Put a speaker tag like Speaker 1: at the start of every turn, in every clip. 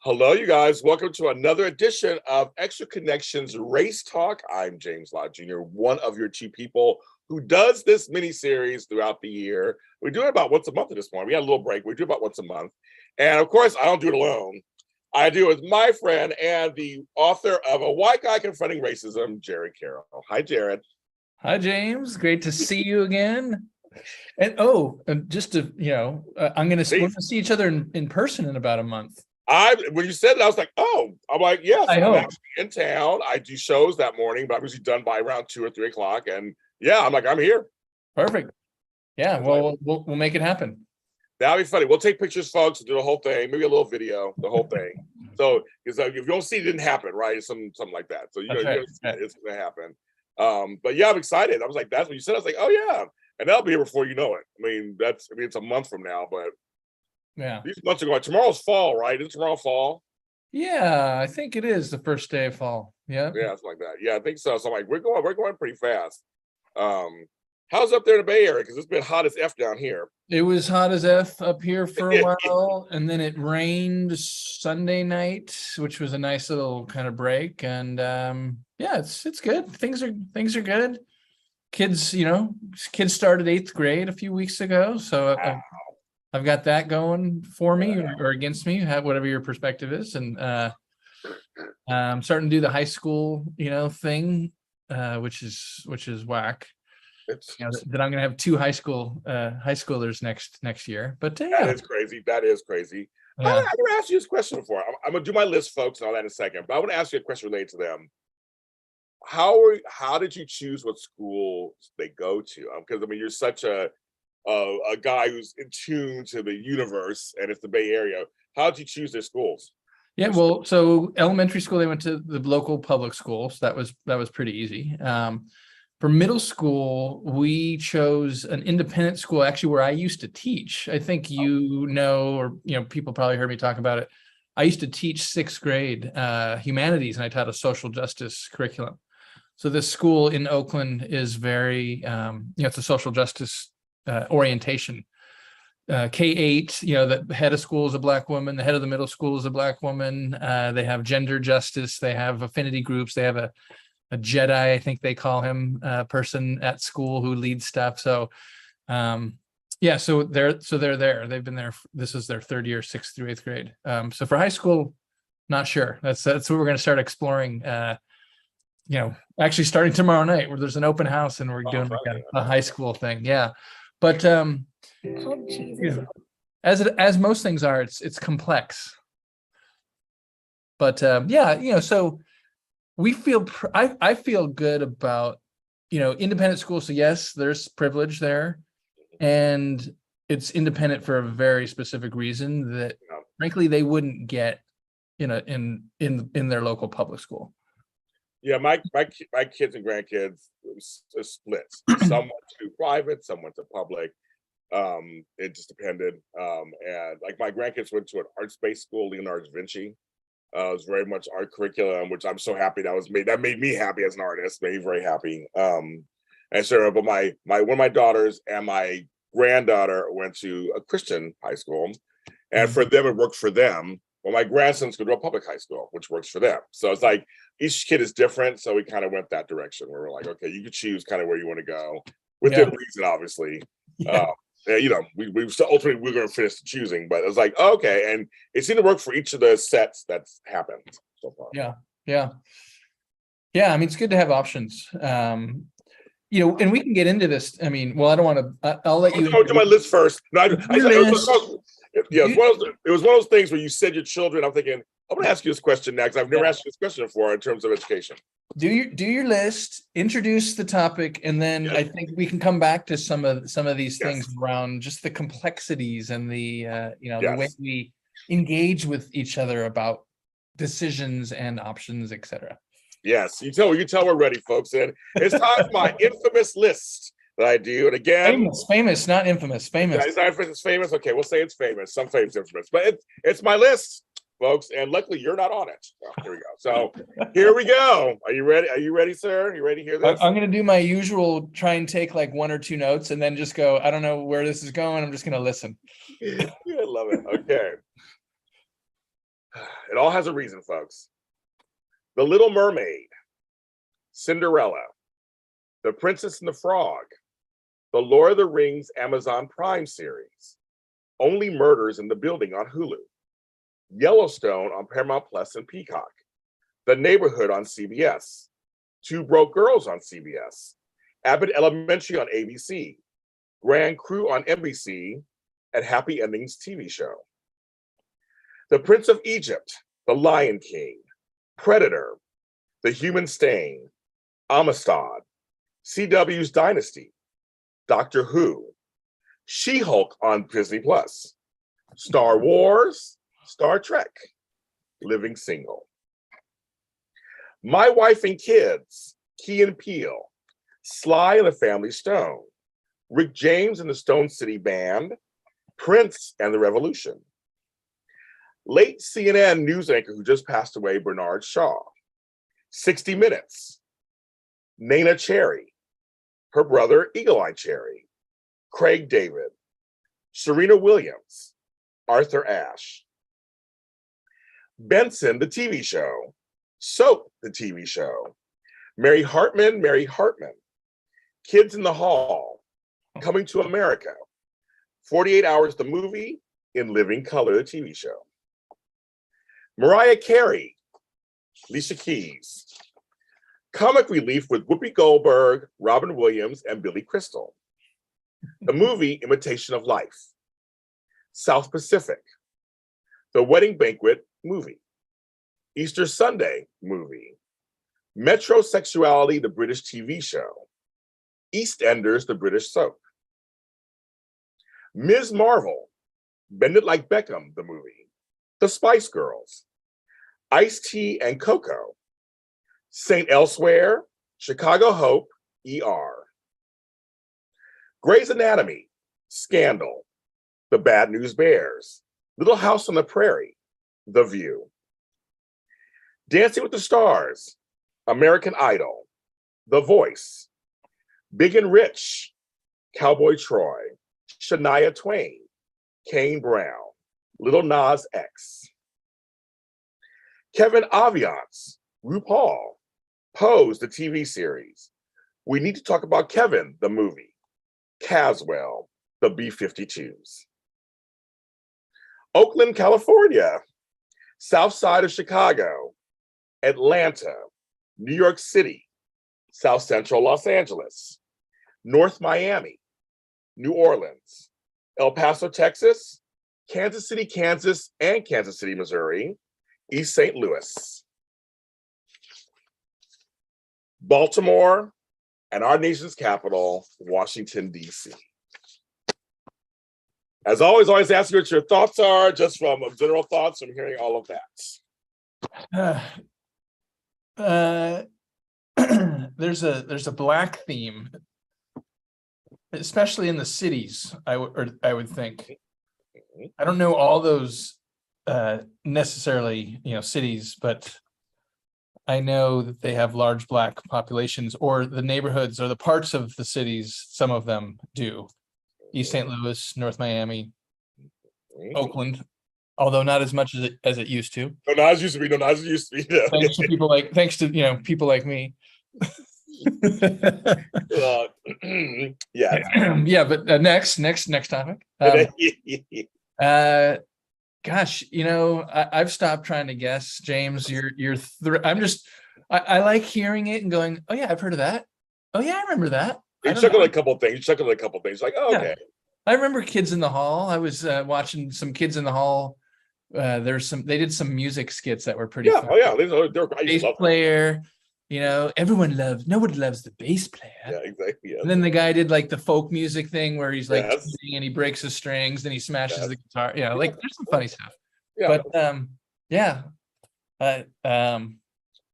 Speaker 1: Hello, you guys. Welcome to another edition of Extra Connections Race Talk. I'm James Lott Jr., one of your two people who does this mini series throughout the year. We do it about once a month at this point. We had a little break. We do about once a month. And of course, I don't do it alone. I do it with my friend and the author of A White Guy Confronting Racism, Jared Karol. Hi, Jared.
Speaker 2: Hi, James. Great to see you again. And just to, we're going to see each other in person in about a month.
Speaker 1: When you said it, I was like, I'm like, yes, I'm
Speaker 2: hope.
Speaker 1: actually in town. I do shows that morning, but I'm usually done by around 2 or 3 o'clock. And yeah, I'm like, I'm here.
Speaker 2: Perfect. Yeah, well, we'll make it happen.
Speaker 1: That'll be funny. We'll take pictures, folks, do the whole thing, maybe a little video, the whole thing. So, because if you don't see it, didn't happen, right? It's something like that. So it's going to happen. But yeah, I'm excited. I was like, that's what you said. I was like, oh yeah, and that'll be here before you know it. I mean, it's a month from now, but
Speaker 2: yeah,
Speaker 1: these months are going. Tomorrow's fall, right? Is tomorrow fall?
Speaker 2: Yeah, I think it is the first day of fall. Yeah,
Speaker 1: it's like that. Yeah, I think so. So I'm like, we're going pretty fast. How's up there in the Bay Area? Because it's been hot as F down here.
Speaker 2: It was hot as F up here for a while, and then it rained Sunday night, which was a nice little kind of break. And yeah, it's good. Things are good. Kids started 8th grade a few weeks ago, so I've got that going for me or against me, whatever your perspective is. And I'm starting to do the high school, thing, which is whack. That I'm going to have 2 high schoolers next year. But
Speaker 1: that is crazy. That is crazy. Yeah. I'm going to ask you this question before. I'm going to do my list, folks, and all that in a second. But I want to ask you a question related to them. How did you choose what school they go to? Because I mean, you're such a guy who's in tune to the universe, and it's the Bay Area. How did you choose their schools?
Speaker 2: Yeah, well, so elementary school, they went to the local public schools. That was pretty easy. For middle school, we chose an independent school, actually, where I used to teach. I think or people probably heard me talk about it. I used to teach 6th grade humanities, and I taught a social justice curriculum. So this school in Oakland is very, it's a social justice orientation. K-8, the head of school is a Black woman. The head of the middle school is a Black woman. They have gender justice. They have affinity groups. They have a Jedi, I think they call him, person at school who leads stuff. So, so they're there. They've been there. This is their 3rd year, 6th through 8th grade. So for high school, not sure. That's what we're going to start exploring. Actually starting tomorrow night, where there's an open house and we're doing like a high school thing. Yeah, but as most things are, it's complex. But so we feel I feel good about independent schools. So yes, there's privilege there, and it's independent for a very specific reason that frankly they wouldn't get in their local public school.
Speaker 1: Yeah, my kids and grandkids splits. Some went to private, some went to public. It just depended. And like my grandkids went to an arts-based school, Leonardo da Vinci. It was very much art curriculum, which I'm so happy that made me happy as an artist, made me very happy. And so, but one of my daughters and my granddaughter went to a Christian high school, and for them it worked for them. Well, my grandsons go to a public high school, which works for them. So it's like each kid is different. So we kind of went that direction where we're like, okay, you can choose kind of where you want to go within reason, obviously. Yeah. We ultimately we're going to finish the choosing, but it was like, okay, and it seemed to work for each of the sets that's happened so far.
Speaker 2: Yeah. I mean, it's good to have options. And we can get into this. I mean, well, I don't want to. I'll let you
Speaker 1: do my list first. No, it was one of those things where you said your children. I'm thinking, I'm going to ask you this question next. I've never asked you this question before in terms of education.
Speaker 2: Do your list, introduce the topic, and then I think we can come back to some of these things around just the complexities and the the way we engage with each other about decisions and options, etc.
Speaker 1: Yes, you tell we're ready, folks. And it's time for my infamous list that I do. And again,
Speaker 2: famous, not infamous, famous.
Speaker 1: Yeah, it's famous. Okay, we'll say it's famous. Some say it's infamous, but it's my list, folks. And luckily, you're not on it. Oh, here we go. So here we go. Are you ready? Are you ready, sir? Are you ready to hear this?
Speaker 2: I'm going to do my usual, try and take like 1 or 2 notes, and then just go. I don't know where this is going. I'm just going to listen.
Speaker 1: I love it. Okay. It all has a reason, folks. The Little Mermaid, Cinderella, The Princess and the Frog, The Lord of the Rings Amazon Prime series, Only Murders in the Building on Hulu, Yellowstone on Paramount Plus and Peacock, The Neighborhood on CBS, Two Broke Girls on CBS, Abbott Elementary on ABC, Grand Crew on NBC, and Happy Endings TV show. The Prince of Egypt, The Lion King, Predator, The Human Stain, Amistad, CW's Dynasty, Doctor Who, She-Hulk on Disney Plus, Star Wars, Star Trek, Living Single. My Wife and Kids, Key and Peele, Sly and the Family Stone, Rick James and the Stone City Band, Prince and the Revolution. Late CNN news anchor who just passed away, Bernard Shaw. 60 Minutes, Nana Cherry, her brother Eagle Eye Cherry, Craig David, Serena Williams, Arthur Ashe. Benson, the TV show, Soap, the TV show, Mary Hartman, Kids in the Hall, Coming to America, 48 Hours, the movie, In Living Color, the TV show. Mariah Carey, Alicia Keys, Comic Relief with Whoopi Goldberg, Robin Williams, and Billy Crystal. The movie Imitation of Life, South Pacific, The Wedding Banquet movie, Easter Sunday movie, Metrosexuality, the British TV show, EastEnders, the British soap, Ms. Marvel, Bend It Like Beckham, the movie, The Spice Girls, Ice-T and Coco, Saint Elsewhere, Chicago Hope, ER, Grey's Anatomy, Scandal, The Bad News Bears, Little House on the Prairie, The View, Dancing with the Stars, American Idol, The Voice, Big and Rich, Cowboy Troy, Shania Twain, Kane Brown, Little Nas X, Kevin Aviance, RuPaul, Pose, the TV series. We Need to Talk About Kevin, the movie, Caswell, the B-52s. Oakland, California, South Side of Chicago, Atlanta, New York City, South Central Los Angeles, North Miami, New Orleans, El Paso, Texas, Kansas City, Kansas, and Kansas City, Missouri, East St. Louis, Baltimore, and our nation's capital, Washington, D.C. As always ask you what your thoughts are, just from general thoughts from hearing all of
Speaker 2: that. There's a Black theme, especially in the cities. I would think. I don't know all those necessarily, cities, but I know that they have large Black populations, or the neighborhoods or the parts of the cities. Some of them do. East St. Louis, North Miami, Oakland, although not as much as it used to.
Speaker 1: No, not as used to be. Yeah.
Speaker 2: Thanks to people like me.
Speaker 1: Yeah.
Speaker 2: Yeah, but next topic. Gosh, I've stopped trying to guess, James. I like hearing it and going, oh yeah, I've heard of that. Oh yeah, I remember that.
Speaker 1: You chuckled at a couple things. Like, oh, okay.
Speaker 2: I remember Kids in the Hall. I was watching some Kids in the Hall. They did some music skits that were pretty fun.
Speaker 1: Oh yeah, they're great.
Speaker 2: Bass player, nobody loves the bass player.
Speaker 1: Yeah, exactly. Yeah.
Speaker 2: And then the guy did like the folk music thing where he's like singing and he breaks the strings, then he smashes the guitar. Like there's some funny stuff. Yeah. But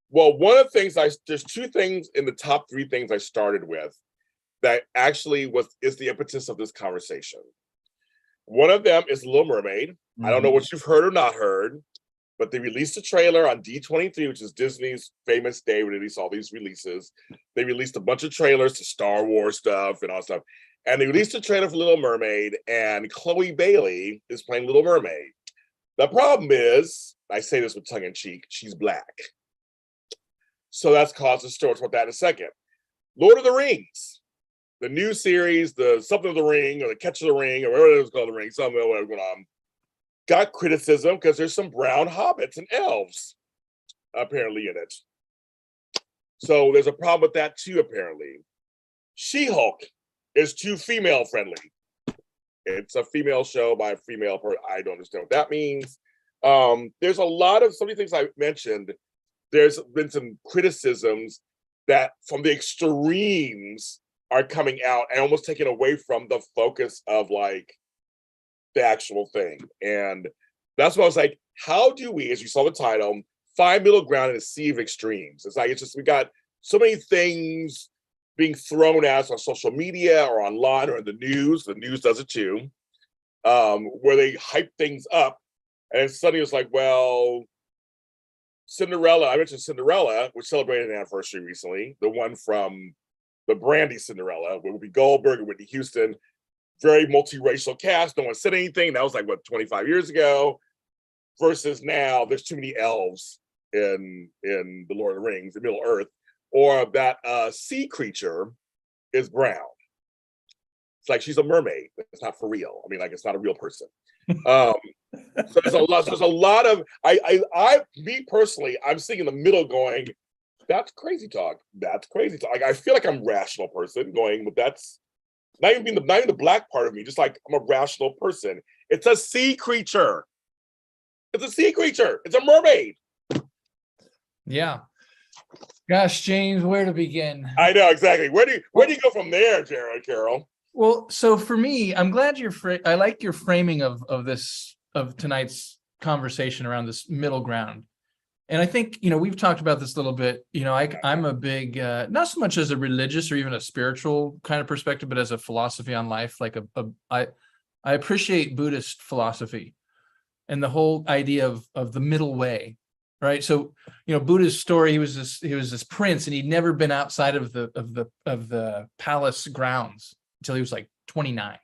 Speaker 1: well, one of the things there's two things in the top three things I started with that actually is the impetus of this conversation. One of them is Little Mermaid. Mm-hmm. I don't know what you've heard or not heard, but they released a trailer on D23, which is Disney's famous day when they release all these releases. They released a bunch of trailers to Star Wars stuff and all stuff. And they released a trailer for Little Mermaid, and Chloe Bailey is playing Little Mermaid. The problem is I say this with tongue in cheek, she's Black. So that's caused a story. Talk about that in a second. Lord of the Rings, the new series, the something of the ring or the catch of the ring or whatever it was called, the ring, something whatever going on, got criticism because there's some brown hobbits and elves apparently in it. So there's a problem with that too, apparently. She-Hulk is too female friendly. It's a female show by a female person. I don't understand what that means. There's a lot of some of the things I mentioned. There's been some criticisms that from the extremes are coming out and almost taken away from the focus of like the actual thing. And that's what I was like, how do we, as you saw the title, find middle ground in a sea of extremes? It's like, it's just, we got so many things being thrown at us on social media or online or in the news does it too, where they hype things up and suddenly it's like, well, Cinderella, I mentioned Cinderella, which celebrated an anniversary recently, the one from the Brandy Cinderella, with Whoopi Goldberg and Whitney Houston, very multiracial cast, no one said anything, that was like, what, 25 years ago, versus now, there's too many elves in the Lord of the Rings, the Middle Earth, or that sea creature is brown. It's like she's a mermaid. It's not for real. I mean, like, it's not a real person. So there's a lot of me personally, I'm sitting in the middle going, that's crazy talk. That's crazy talk. Like, I feel like I'm a rational person going, but that's not even the Black part of me, just like I'm a rational person. It's a sea creature. It's a sea creature. It's a mermaid.
Speaker 2: Yeah. Gosh, James, where to begin?
Speaker 1: I know, exactly. Where do you go from there, Karol?
Speaker 2: Well, so for me, I'm glad I like your framing of tonight's conversation around this middle ground. And I think, we've talked about this a little bit. I'm a big, not so much as a religious or even a spiritual kind of perspective, but as a philosophy on life. Like I appreciate Buddhist philosophy and the whole idea of the middle way, right? So, Buddha's story, he was this prince, and he'd never been outside of the palace grounds until he was like 29.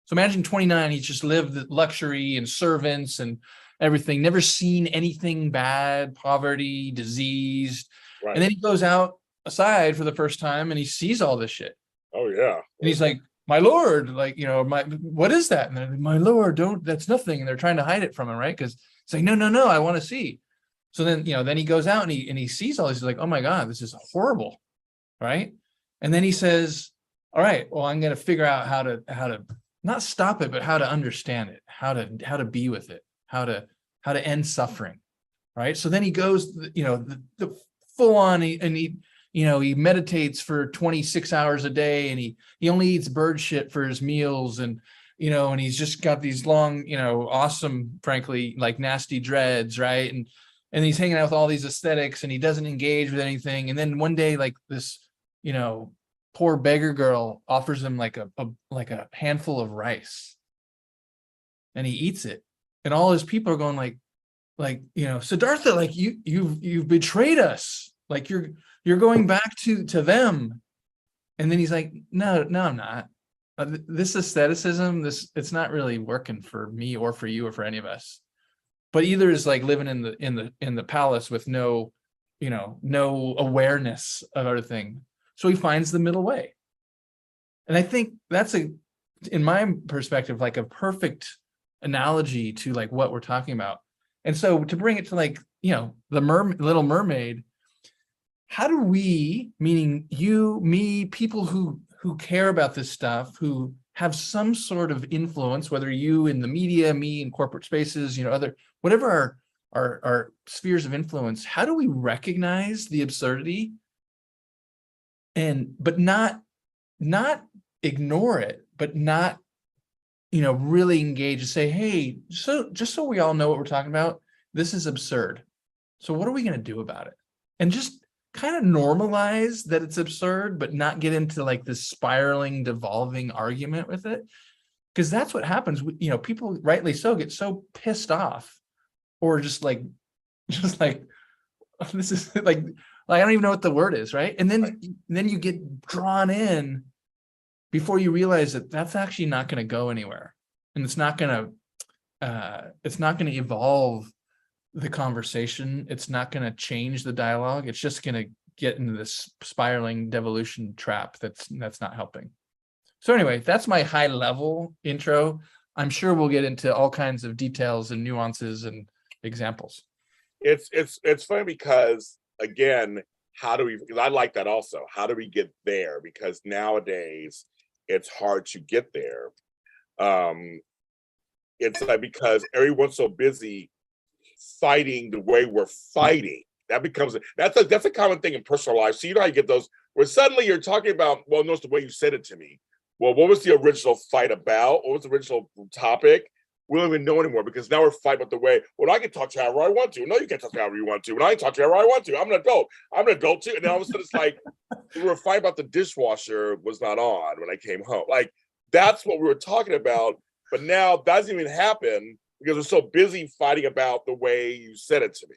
Speaker 2: So imagine 29, he's just lived luxury and servants and everything, never seen anything bad, poverty, disease. Right. And then he goes outside for the first time and he sees all this shit.
Speaker 1: Oh yeah.
Speaker 2: And he's like, my Lord, like, what is that? And then, my Lord, that's nothing. And they're trying to hide it from him, right? Because it's like, no, I want to see. So then, then he goes out and he sees all this. He's like, oh my God, this is horrible. Right. And then he says, all right, well, I'm going to figure out how to not stop it, but how to understand it, how to be with it, how to end suffering. Right. So then he goes, the full on, he meditates for 26 hours a day, and he only eats bird shit for his meals, and and he's just got these long, awesome, frankly, like nasty dreads, right? And he's hanging out with all these aesthetics, and he doesn't engage with anything. And then one day, like this, poor beggar girl offers him like a handful of rice, and he eats it, and all his people are going like Siddhartha, like you've betrayed us, like you're going back to them. And then he's like, no, I'm not. This aestheticism, it's not really working for me or for you or for any of us. But either is like living in the palace with no awareness of everything. So he finds the middle way. And I think that's in my perspective, like a perfect analogy to like what we're talking about. And so to bring it to like, the Little Mermaid, how do we, meaning you, me, people who care about this stuff, who have some sort of influence, whether you in the media, me in corporate spaces, whatever our spheres of influence, how do we recognize the absurdity but not ignore it, but not, really engage and say, hey, just so we all know what we're talking about, this is absurd. So what are we going to do about it? And just kind of normalize that it's absurd, but not get into like this spiraling, devolving argument with it. Because that's what happens. People rightly so get so pissed off, or just like this is like I don't even know what the word is, right? And then you get drawn in before you realize that that's actually not going to go anywhere, and it's not going to evolve the conversation. It's not going to change the dialogue. It's just going to get into this spiraling devolution trap that's not helping. So anyway, that's my high level intro. I'm sure we'll get into all kinds of details and nuances and examples.
Speaker 1: It's funny because, again, how do we, because I like that also, how do we get there? Because nowadays it's hard to get there. It's like, because everyone's so busy fighting the way we're fighting, that becomes that's a common thing in personal life. So you know how you get those where suddenly you're talking about, well, notice the way you said it to me. Well, what was the original fight about? What was the original topic? We don't even know anymore, because now we're fighting about the way, well, I can talk to you however I want to. No, you can't talk to me however you want to. And I can talk to you however I want to. I'm an adult. I'm an adult too. And then all of a sudden it's like, we were fighting about the dishwasher was not on when I came home. Like, that's what we were talking about. But now that doesn't even happen because we're so busy fighting about the way you said it to me.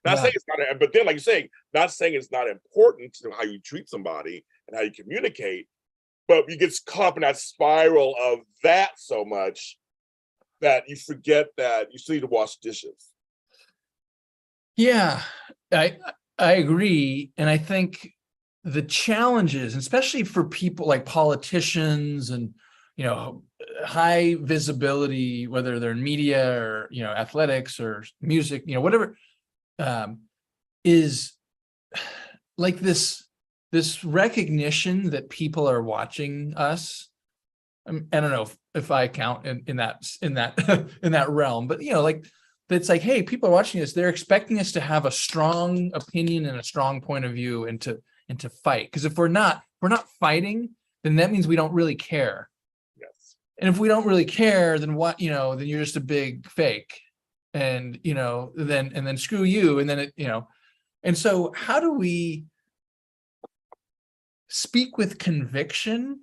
Speaker 1: Not saying it's not, but then like you're saying, not saying it's not important to how you treat somebody and how you communicate, but you get caught up in that spiral of that so much that you forget that you still need to wash dishes.
Speaker 2: Yeah, I agree. And I think the challenges, especially for people like politicians and, you know, high visibility, whether they're in media or, you know, athletics or music, you know, whatever, is like this recognition that people are watching us. I don't know if I count in that in that realm, but you know, like, it's like, hey, people are watching us. They're expecting us to have a strong opinion and a strong point of view and to fight. Because if we're not fighting, then that means we don't really care.
Speaker 1: Yes.
Speaker 2: And if we don't really care, then what, you know, then you're just a big fake. And, you know, then screw you. And then it, you know, and so how do we speak with conviction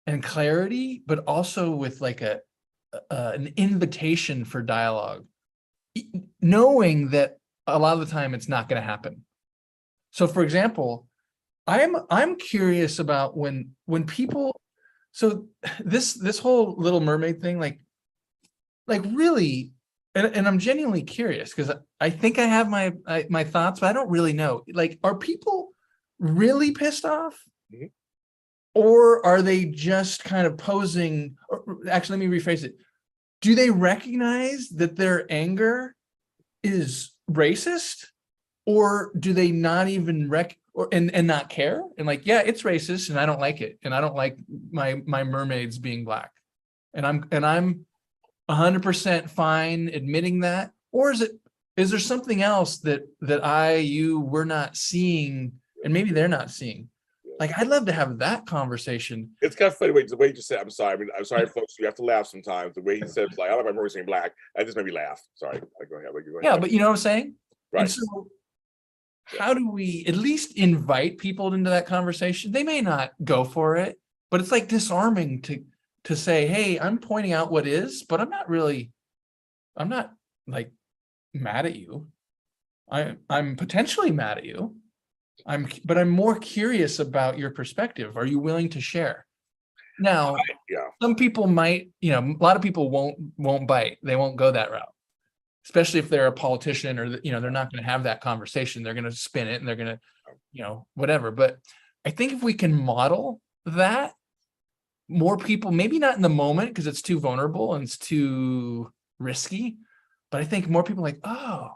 Speaker 2: and clarity, but also with like an invitation for dialogue, knowing that a lot of the time it's not going to happen. So for example, I'm curious about when people, so this whole Little Mermaid thing, like really, and I'm genuinely curious because I think I have my thoughts, but I don't really know. Like, are people really pissed off?
Speaker 1: Mm-hmm.
Speaker 2: Or are they just kind of posing? Or actually, let me rephrase it. Do they recognize that their anger is racist? Or do they not even and not care? And like, yeah, it's racist and I don't like it. And I don't like my mermaids being black. And I'm 100% fine admitting that. Or is there something else that we're not seeing, and maybe they're not seeing? Like, I'd love to have that conversation.
Speaker 1: It's kind of funny the way you just said, I'm sorry. I mean, I'm sorry, folks. You have to laugh sometimes. The way he said, like, I don't remember saying black. That just made me laugh. Sorry. Go ahead.
Speaker 2: Yeah, but you know what I'm saying?
Speaker 1: Right.
Speaker 2: And so how do we at least invite people into that conversation? They may not go for it, but it's like disarming to say, hey, I'm pointing out what is, but I'm not like mad at you. I'm potentially mad at you. But I'm more curious about your perspective. Are you willing to share? Now, some people might, you know, a lot of people won't bite. They won't go that route, especially if they're a politician or, you know, they're not going to have that conversation. They're going to spin it and they're going to, you know, whatever. But I think if we can model that, more people, maybe not in the moment because it's too vulnerable and it's too risky, but I think more people like, oh,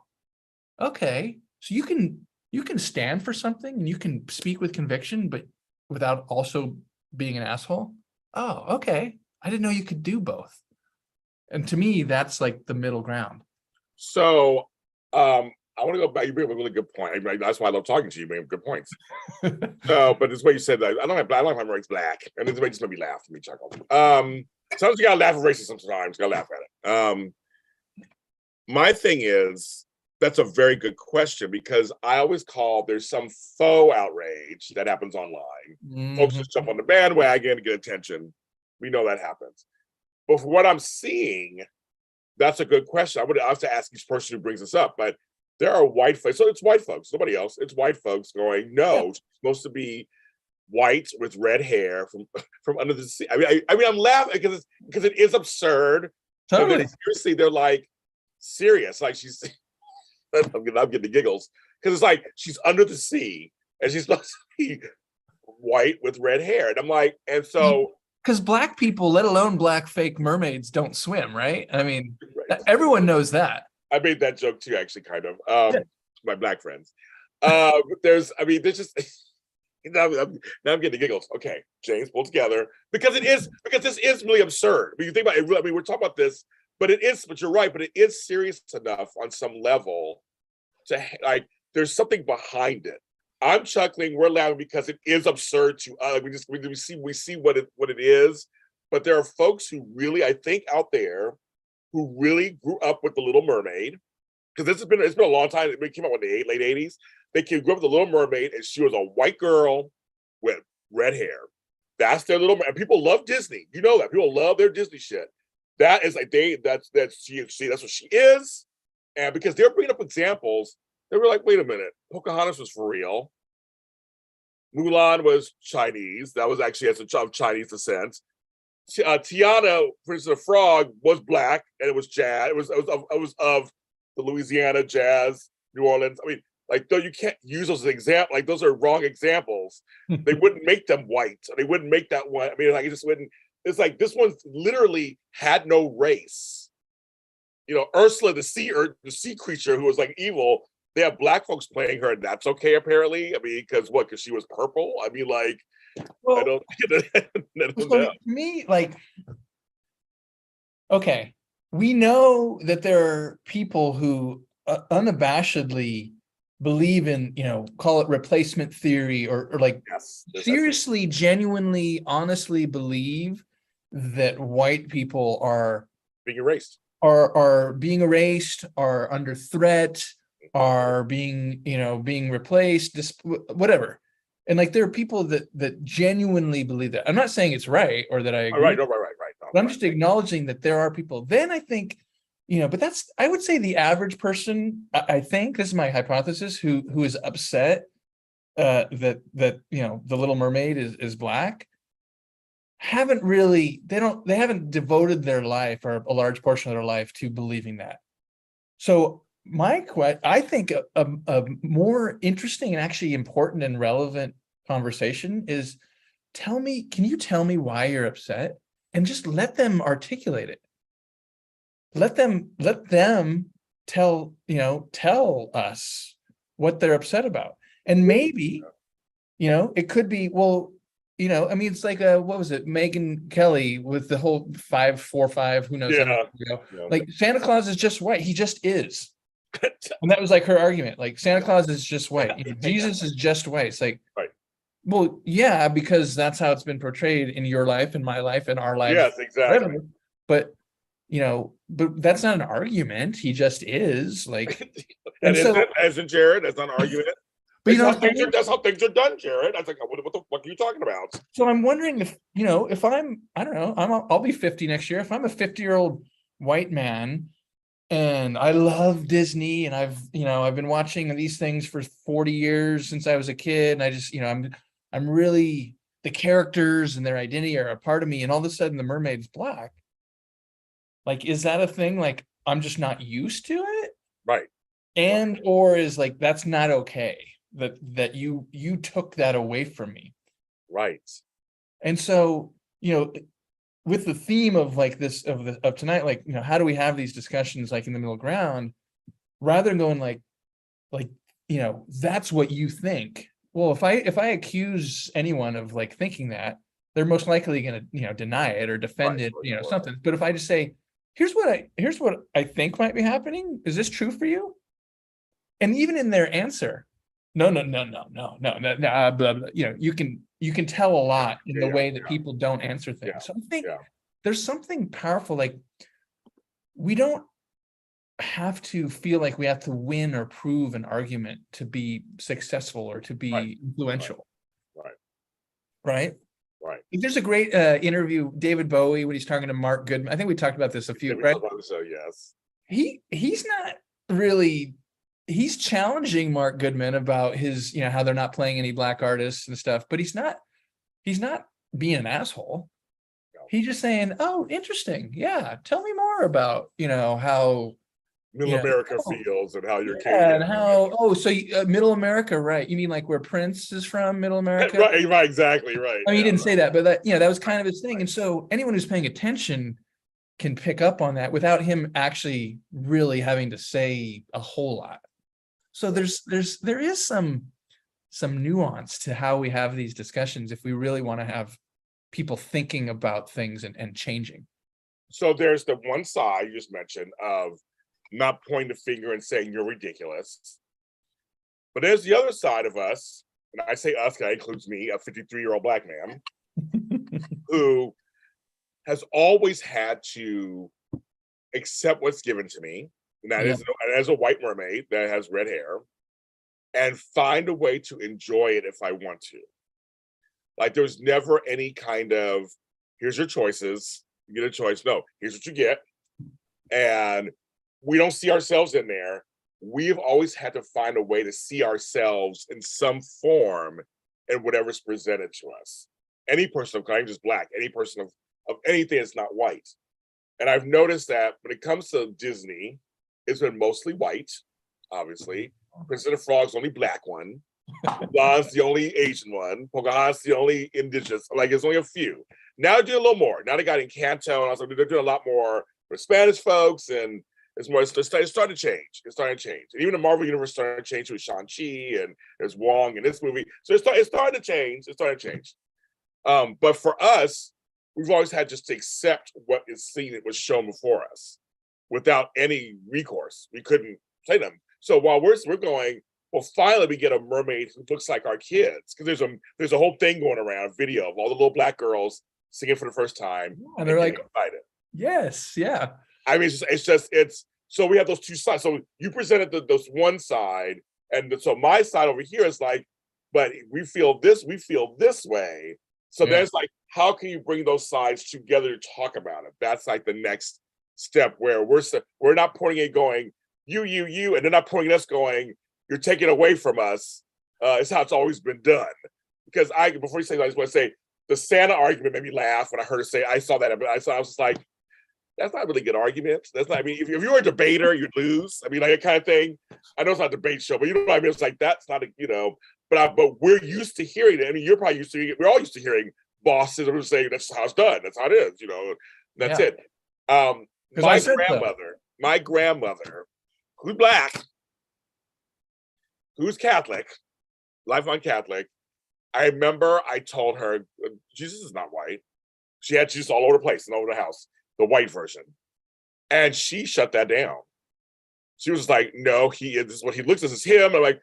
Speaker 2: okay, so you can stand for something and you can speak with conviction, but without also being an asshole. Oh, okay. I didn't know you could do both. And to me, that's like the middle ground.
Speaker 1: So I want to go back. You bring up a really good point. I mean, that's why I love talking to you. You bring up good points. But this way you said that I don't like my race black. And this way just made me laugh, me chuckle. Sometimes you gotta laugh at racism sometimes. You gotta laugh at it. My thing is, that's a very good question, because I always call there's some faux outrage that happens online. Mm-hmm. Folks just jump on the bandwagon to get attention. We know that happens. But for what I'm seeing, that's a good question. I would have to ask each person who brings this up, but there are white folks. So it's white folks, nobody else. It's white folks going, no, she's supposed to be white with red hair from under the sea. I mean, I'm laughing because it is absurd.
Speaker 2: Totally.
Speaker 1: Seriously, they're like serious. Like she's I'm getting the giggles because it's like she's under the sea and she's supposed to be white with red hair, and I'm like, and so
Speaker 2: because black people, let alone black fake mermaids, don't swim, right? I mean,
Speaker 1: right.
Speaker 2: everyone knows that.
Speaker 1: I made that joke too, actually, kind of.
Speaker 2: Yeah.
Speaker 1: My black friends. There's just now I'm getting the giggles. Okay, James, pull together because this is really absurd. When you think about it, I mean, we're talking about this, but you're right, but it is serious enough on some level to like. There's something behind it. I'm chuckling. We're laughing because it is absurd to us. We see what it is, but there are folks who really, I think, out there who really grew up with The Little Mermaid, because it's been a long time. It came out in the late 80s. They grew up with The Little Mermaid, and she was a white girl with red hair. That's their little, and people love Disney. You know that. People love their Disney shit. That is like that's what she is. And because they're bringing up examples, they were like, wait a minute, Pocahontas was for real. Mulan was Chinese. That was actually as of Chinese descent. Tiana, Princess of the Frog, was black, and it was jazz. It was of the Louisiana jazz, New Orleans. I mean, like, though you can't use those as examples. Like, those are wrong examples. They wouldn't make them white. They wouldn't make that one. I mean, like, it just wouldn't. It's like this one literally had no race. You know, Ursula, the sea creature who was like evil. They have black folks playing her, and that's okay apparently. I mean, because what? Because she was purple. I mean, like, well, I don't
Speaker 2: so know. To me, like, okay, we know that there are people who unabashedly believe in, call it replacement theory, or like, yes, seriously, genuinely, honestly believe that white people are
Speaker 1: being erased,
Speaker 2: are being erased, are under threat, are being replaced, whatever. And like, there are people that genuinely believe that. I'm not saying it's right or that I agree.
Speaker 1: Right. No,
Speaker 2: but I'm just acknowledging that there are people. Then I think, but that's, I would say, the average person, I think, this is my hypothesis, who is upset that The Little Mermaid is black, they haven't devoted their life, or a large portion of their life, to believing that. So I think a more interesting and actually important and relevant conversation is, can you tell me why you're upset? And just let them articulate it. Let them tell us what they're upset about. And maybe, it could be, well, I mean, it's like, what was it? Megyn Kelly with the whole 545, who knows?
Speaker 1: Yeah.
Speaker 2: Like, Santa Claus is just white. He just is. And that was like her argument. Like, Santa Claus is just white. Jesus is just white. It's like,
Speaker 1: right.
Speaker 2: Well, yeah, because that's how it's been portrayed in your life, in my life, in our life.
Speaker 1: Yes, exactly.
Speaker 2: But that's not an argument. He just is, like.
Speaker 1: and so, as in Jared, that's not an argument. But that's how things are done, Jared. I was like, what the fuck are you talking about?
Speaker 2: So I'm wondering if I don't know, I'll be 50 next year. If I'm a 50-year-old white man and I love Disney, and I've been watching these things for 40 years since I was a kid, and I just, I'm really, the characters and their identity are a part of me, and all of a sudden the mermaid's black. Like, is that a thing? Like, I'm just not used to it,
Speaker 1: right?
Speaker 2: And or is, like, that's not okay, that you took that away from me,
Speaker 1: right? And
Speaker 2: so, with the theme of like this of tonight, like, how do we have these discussions like in the middle ground, rather than going like that's what you think. Well, if I accuse anyone of like thinking that, they're most likely going to deny it or defend it, something. But if I just say, here's what I think might be happening, is this true for you? And even in their answer, no, blah, blah. You can tell a lot in the way that people don't answer things. So I think there's something powerful. Like, we don't have to feel like we have to win or prove an argument to be successful or to be influential. Right. There's a great interview, David Bowie, when he's talking to Mark Goodman. I think we talked about this a few, right?
Speaker 1: So yes.
Speaker 2: He's not really. He's challenging Mark Goodman about his, how they're not playing any black artists and stuff, but he's not being an asshole. No. He's just saying, oh, interesting. Yeah. Tell me more about, how
Speaker 1: Middle
Speaker 2: Yeah.
Speaker 1: America
Speaker 2: Oh,
Speaker 1: feels and how you're
Speaker 2: yeah, and
Speaker 1: catered.
Speaker 2: how, oh, so Middle America, right? You mean like where Prince is from, Middle America?
Speaker 1: Right, exactly, right.
Speaker 2: I mean, he
Speaker 1: Yeah,
Speaker 2: didn't say that, but that, that was kind of his thing.
Speaker 1: right.
Speaker 2: And so anyone who's paying attention can pick up on that without him actually really having to say a whole lot. So there is some nuance to how we have these discussions if we really want to have people thinking about things and changing.
Speaker 1: So there's the one side you just mentioned of not pointing the finger and saying you're ridiculous. But there's the other side of us, and I say us, that includes me, a 53-year-old Black man, who has always had to accept what's given to me, and that is as a white mermaid that has red hair, and find a way to enjoy it if I want to. Like there's never any kind of, here's your choices, you get a choice. No, here's what you get. And we don't see ourselves in there. We've always had to find a way to see ourselves in some form in whatever's presented to us. Any person of color, just Black, any person of anything that's not white. And I've noticed that when it comes to Disney, it's been mostly white, obviously. Princess and the Frog's the only Black one. Mulan's the only Asian one. Pocahontas the only indigenous. Like it's only a few. Now they do a little more. Now they got Encanto, and I was like, they're doing a lot more for Spanish folks, and it's more. It's starting to change. It's starting to change. And even the Marvel universe starting to change with Shang-Chi, and there's Wong in this movie. So it's starting to change. It's starting to change. But for us, we've always had just to accept what is seen, it was shown before us, without any recourse. We couldn't play them. So while we're going, well, finally we get a mermaid who looks like our kids, because there's a whole thing going around, a video of all the little Black girls singing for the first time,
Speaker 2: and they're like,
Speaker 1: excited.
Speaker 2: Yes, yeah.
Speaker 1: I mean, it's so we have those two sides. So you presented those one side, and so my side over here is like, but we feel this way. So then it's like, how can you bring those sides together to talk about it? That's like the next step, where we're not pointing it going, you, and they're not pointing us going, you're taking away from us. It's how it's always been done. Because before you say that, I just want to say, the Santa argument made me laugh when I heard her say, I saw that, but I was just like, that's not really a good argument. That's not, I mean, if you're a debater, you'd lose. I mean, like that kind of thing. I know it's not a debate show, but you know what I mean? It's like, that's not but we're used to hearing it. I mean, you're probably used to hearing it. We're all used to hearing bosses who say, that's how it's done. That's how it is, that's it. My grandmother, who's Black, who's Catholic, lifelong Catholic, I remember I told her, Jesus is not white. She had Jesus all over the place and all over the house, the white version. And she shut that down. She was like, no, this is what he looks as, is him. I'm like,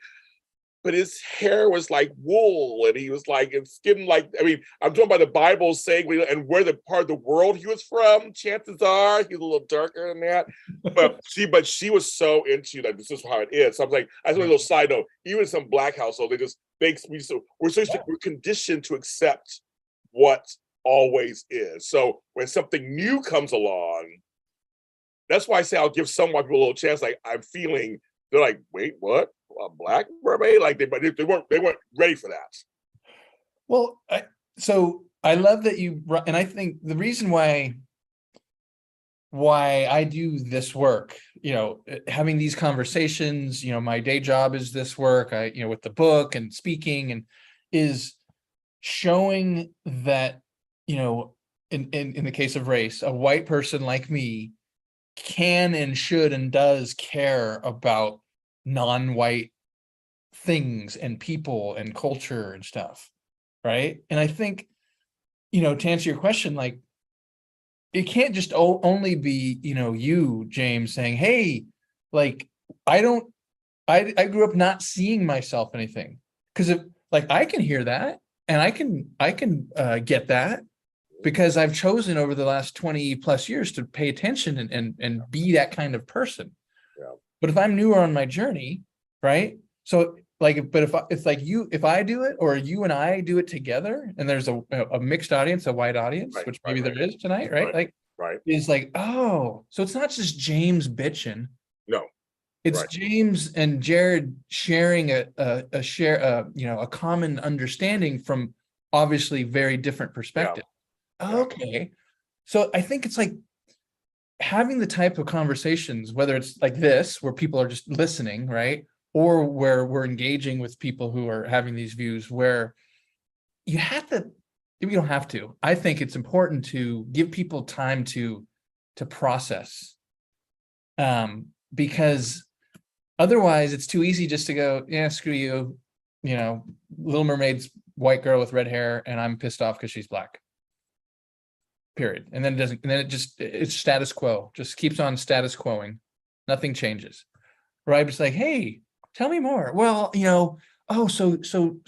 Speaker 1: but his hair was like wool, and he was like, and skin like, I mean, I'm talking about the Bible saying, and where the part of the world he was from, chances are he's a little darker than that. But she was so into that, this is how it is. So I was like, as a little side note, even in some Black household, they just makes me we're conditioned to accept what always is. So when something new comes along, that's why I say I'll give some white people a little chance. Like I'm feeling, they're like, wait, what? A Black mermaid? Like they weren't ready for that.
Speaker 2: Well, so I love that and I think the reason why I do this work, having these conversations, my day job is this work, with the book and speaking, and is showing that, in the case of race, a white person like me can and should and does care about non-white things and people and culture and stuff, right? And I think, to answer your question, like, it can't just only be, you, James, saying, hey, like, I grew up not seeing myself anything, because if, like, I can hear that and I can get that, because I've chosen over the last 20 plus years to pay attention and be that kind of person.
Speaker 1: Yeah.
Speaker 2: But if I'm newer on my journey, right? So like, but if I do it, or you and I do it together, and there's a mixed audience, a white audience, which maybe there is tonight, right? Like, is like, oh, so it's not just James bitching.
Speaker 1: No.
Speaker 2: It's James and Jared sharing a common understanding from obviously very different perspectives. Yeah. Okay. So I think it's like having the type of conversations, whether it's like this, where people are just listening, right? Or where we're engaging with people who are having these views, where you have to, you don't have to. I think it's important to give people time to process. Because otherwise it's too easy just to go, yeah, screw you, Little Mermaid's white girl with red hair, and I'm pissed off because she's black. Period. And then it's status quo, just keeps on status quoing. Nothing changes. Right? It's like, hey, tell me more. Well, oh, so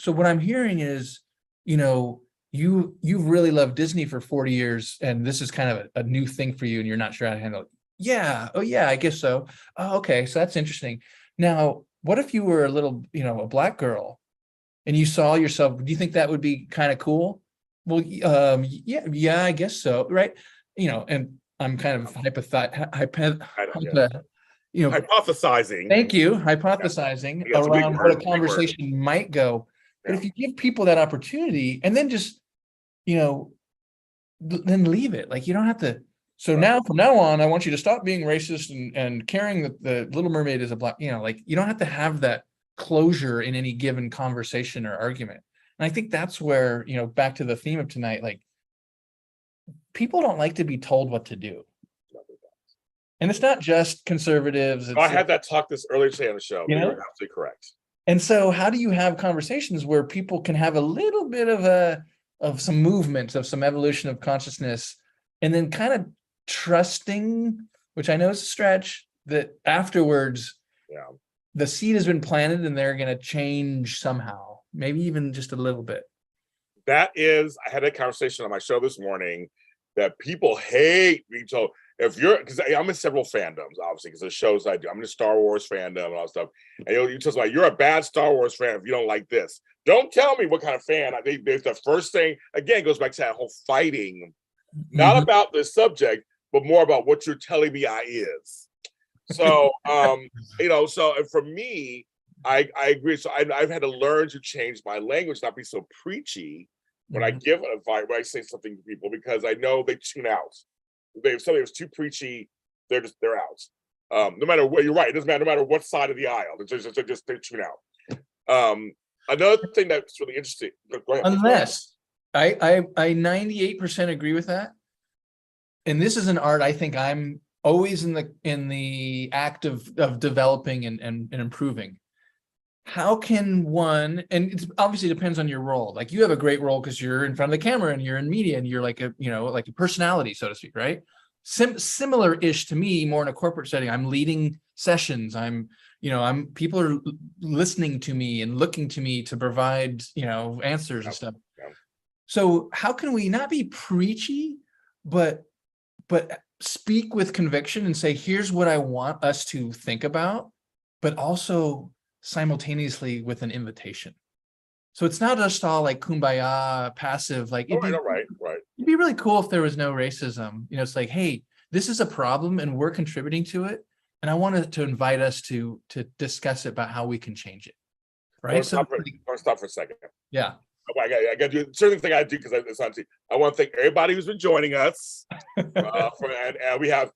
Speaker 2: what I'm hearing is, you've really loved Disney for 40 years, and this is kind of a new thing for you, and you're not sure how to handle it. Yeah. Oh, yeah, I guess so. Oh, okay. So that's interesting. Now, what if you were a black girl and you saw yourself? Do you think that would be kind of cool? Well, yeah, I guess so. Right. And I'm kind of
Speaker 1: hypothesizing.
Speaker 2: Thank you. Hypothesizing around what a conversation might go. But if you give people that opportunity and then just, then leave it. Like, you don't have to. So now, from now on, I want you to stop being racist and caring that the Little Mermaid is a black, like, you don't have to have that closure in any given conversation or argument. And I think that's where, back to the theme of tonight, like, people don't like to be told what to do. And it's not just conservatives.
Speaker 1: I had that talk this earlier today on the show. You're absolutely correct.
Speaker 2: And so how do you have conversations where people can have a little bit of some movement, of some evolution of consciousness, and then kind of trusting, which I know is a stretch, that afterwards, the seed has been planted and they're going to change somehow, maybe even just a little bit.
Speaker 1: I had a conversation on my show this morning that people hate me. So because I'm in several fandoms, obviously, because the shows I do, I'm in a Star Wars fandom and all that stuff. And you tell somebody, you're a bad Star Wars fan if you don't like this. Don't tell me what kind of fan. I think the first thing, again, goes back to that whole fighting, not about the subject, but more about what you're telling me I is. So, so for me, I agree. So I've had to learn to change my language, not be so preachy when I give advice, when I say something to people, because I know they tune out. If something was too preachy, they're out. No matter what, you're right. It doesn't matter, no matter what side of the aisle. They tune out. Another thing that's really interesting. Go ahead.
Speaker 2: Unless I 98% agree with that. And this is an art I think I'm always in the act of developing and improving. How can one, and it obviously depends on your role. Like, you have a great role because you're in front of the camera and you're in media and you're like a personality, so to speak, right? Similar-ish to me, more in a corporate setting. I'm leading sessions. People are listening to me and looking to me to provide, answers and stuff.
Speaker 1: Yeah.
Speaker 2: So how can we not be preachy, but speak with conviction and say, here's what I want us to think about, but also simultaneously with an invitation. So it's not just all like kumbaya, passive, like
Speaker 1: Right.
Speaker 2: It'd be really cool if there was no racism. It's like, hey, this is a problem and we're contributing to it. And I wanted to invite us to discuss it about how we can change it. Right.
Speaker 1: Stop for a second.
Speaker 2: Yeah.
Speaker 1: I got to do certain thing I do because it's on TV. I want to thank everybody who's been joining us. And we have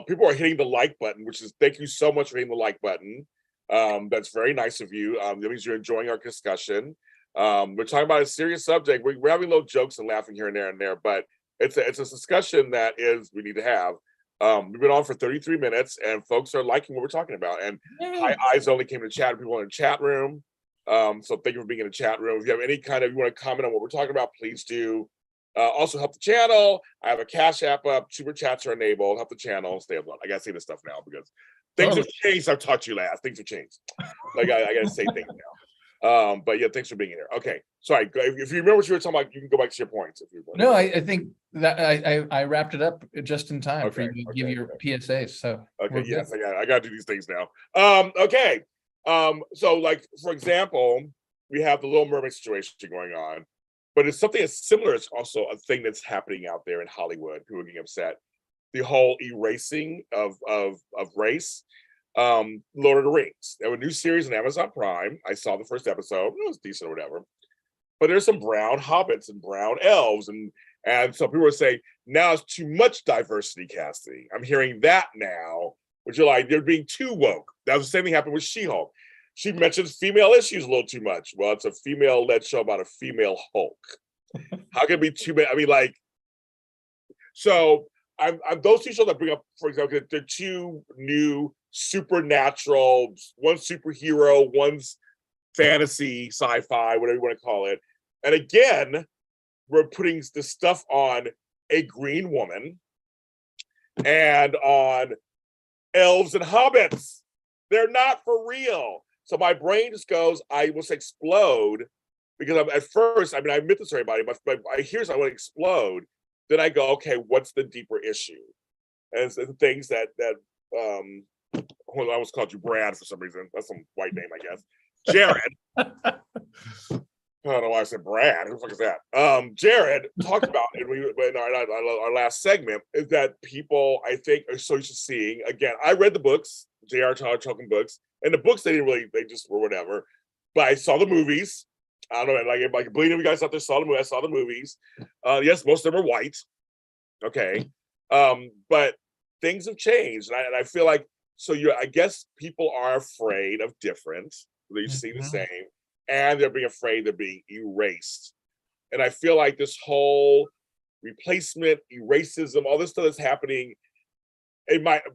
Speaker 1: people are hitting the like button, which is, thank you so much for hitting the like button. That's very nice of you. That means you're enjoying our discussion. We're talking about a serious subject. We're having little jokes and laughing here and there, but it's a discussion that we need to have. We've been on for 33 minutes and folks are liking what we're talking about. And High Eyes Only came to chat, people in the chat room. So thank you for being in the chat room. If you have any you want to comment on what we're talking about, please do. Also help the channel. I have a Cash App up. Super chats are enabled. Help the channel stay afloat. I gotta say this stuff now because things have changed. I've taught you last. Things have changed. Like I gotta say things now. But yeah, thanks for being here. Okay, sorry. If you remember what you were talking about, you can go back to your points. If you want.
Speaker 2: No, I think that I wrapped it up just in time for you to give your PSAs. So
Speaker 1: yes, I gotta do these things now. Okay. So like, for example, we have the Little Mermaid situation going on, but it's something that's similar. It's also a thing that's happening out there in Hollywood. People are getting upset. The whole erasing of race. Lord of the Rings. They have a new series on Amazon Prime. I saw the first episode. It was decent or whatever. But there's some brown hobbits and brown elves, and And so people were saying, now it's too much diversity casting. I'm hearing that now, which are like, they're being too woke. That was the same thing happened with She-Hulk. She mentions female issues a little too much. Well, it's a female-led show about a female Hulk. How can it be too many? I mean, like, so I'm those two shows I bring up, for example, they're two new supernatural, one's superhero, one's fantasy, sci-fi, whatever you want to call it. And again, we're putting the stuff on a green woman and on elves and hobbits. They're not for real. So my brain just goes, I must explode, because I'm at first, I mean, I admit this to everybody, but I hear I want to explode. Then I go, okay, what's the deeper issue? And it's the things that I almost called you Brad for some reason. That's some white name, I guess. Jared. I don't know why I said Brad. Who the fuck is that? Jared talked about in our last segment, is that people, I think, are so used to seeing, again, I read the books, J.R. Tolkien books, and the books, they just were whatever. But I saw the movies. I don't know, like believe you guys out there saw the movie. I saw the movies. Yes, most of them are white. Okay. But things have changed. And I feel like, I guess people are afraid of different. They see the same. And they're being afraid they're being erased. And I feel like this whole replacement, racism, all this stuff that's happening,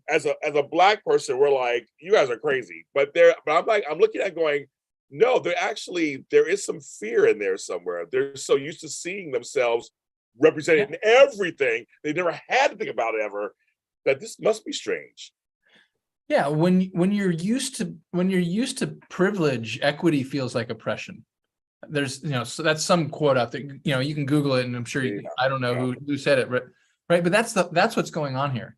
Speaker 1: as a Black person, we're like, you guys are crazy. But I'm looking at going, no, there is some fear in there somewhere. They're so used to seeing themselves represented in everything they never had to think about it ever, that this must be strange.
Speaker 2: Yeah, when you're used to privilege, equity feels like oppression. There's, so that's some quote out there. You can Google it, and I'm sure I don't know who said it, right? But that's what's going on here.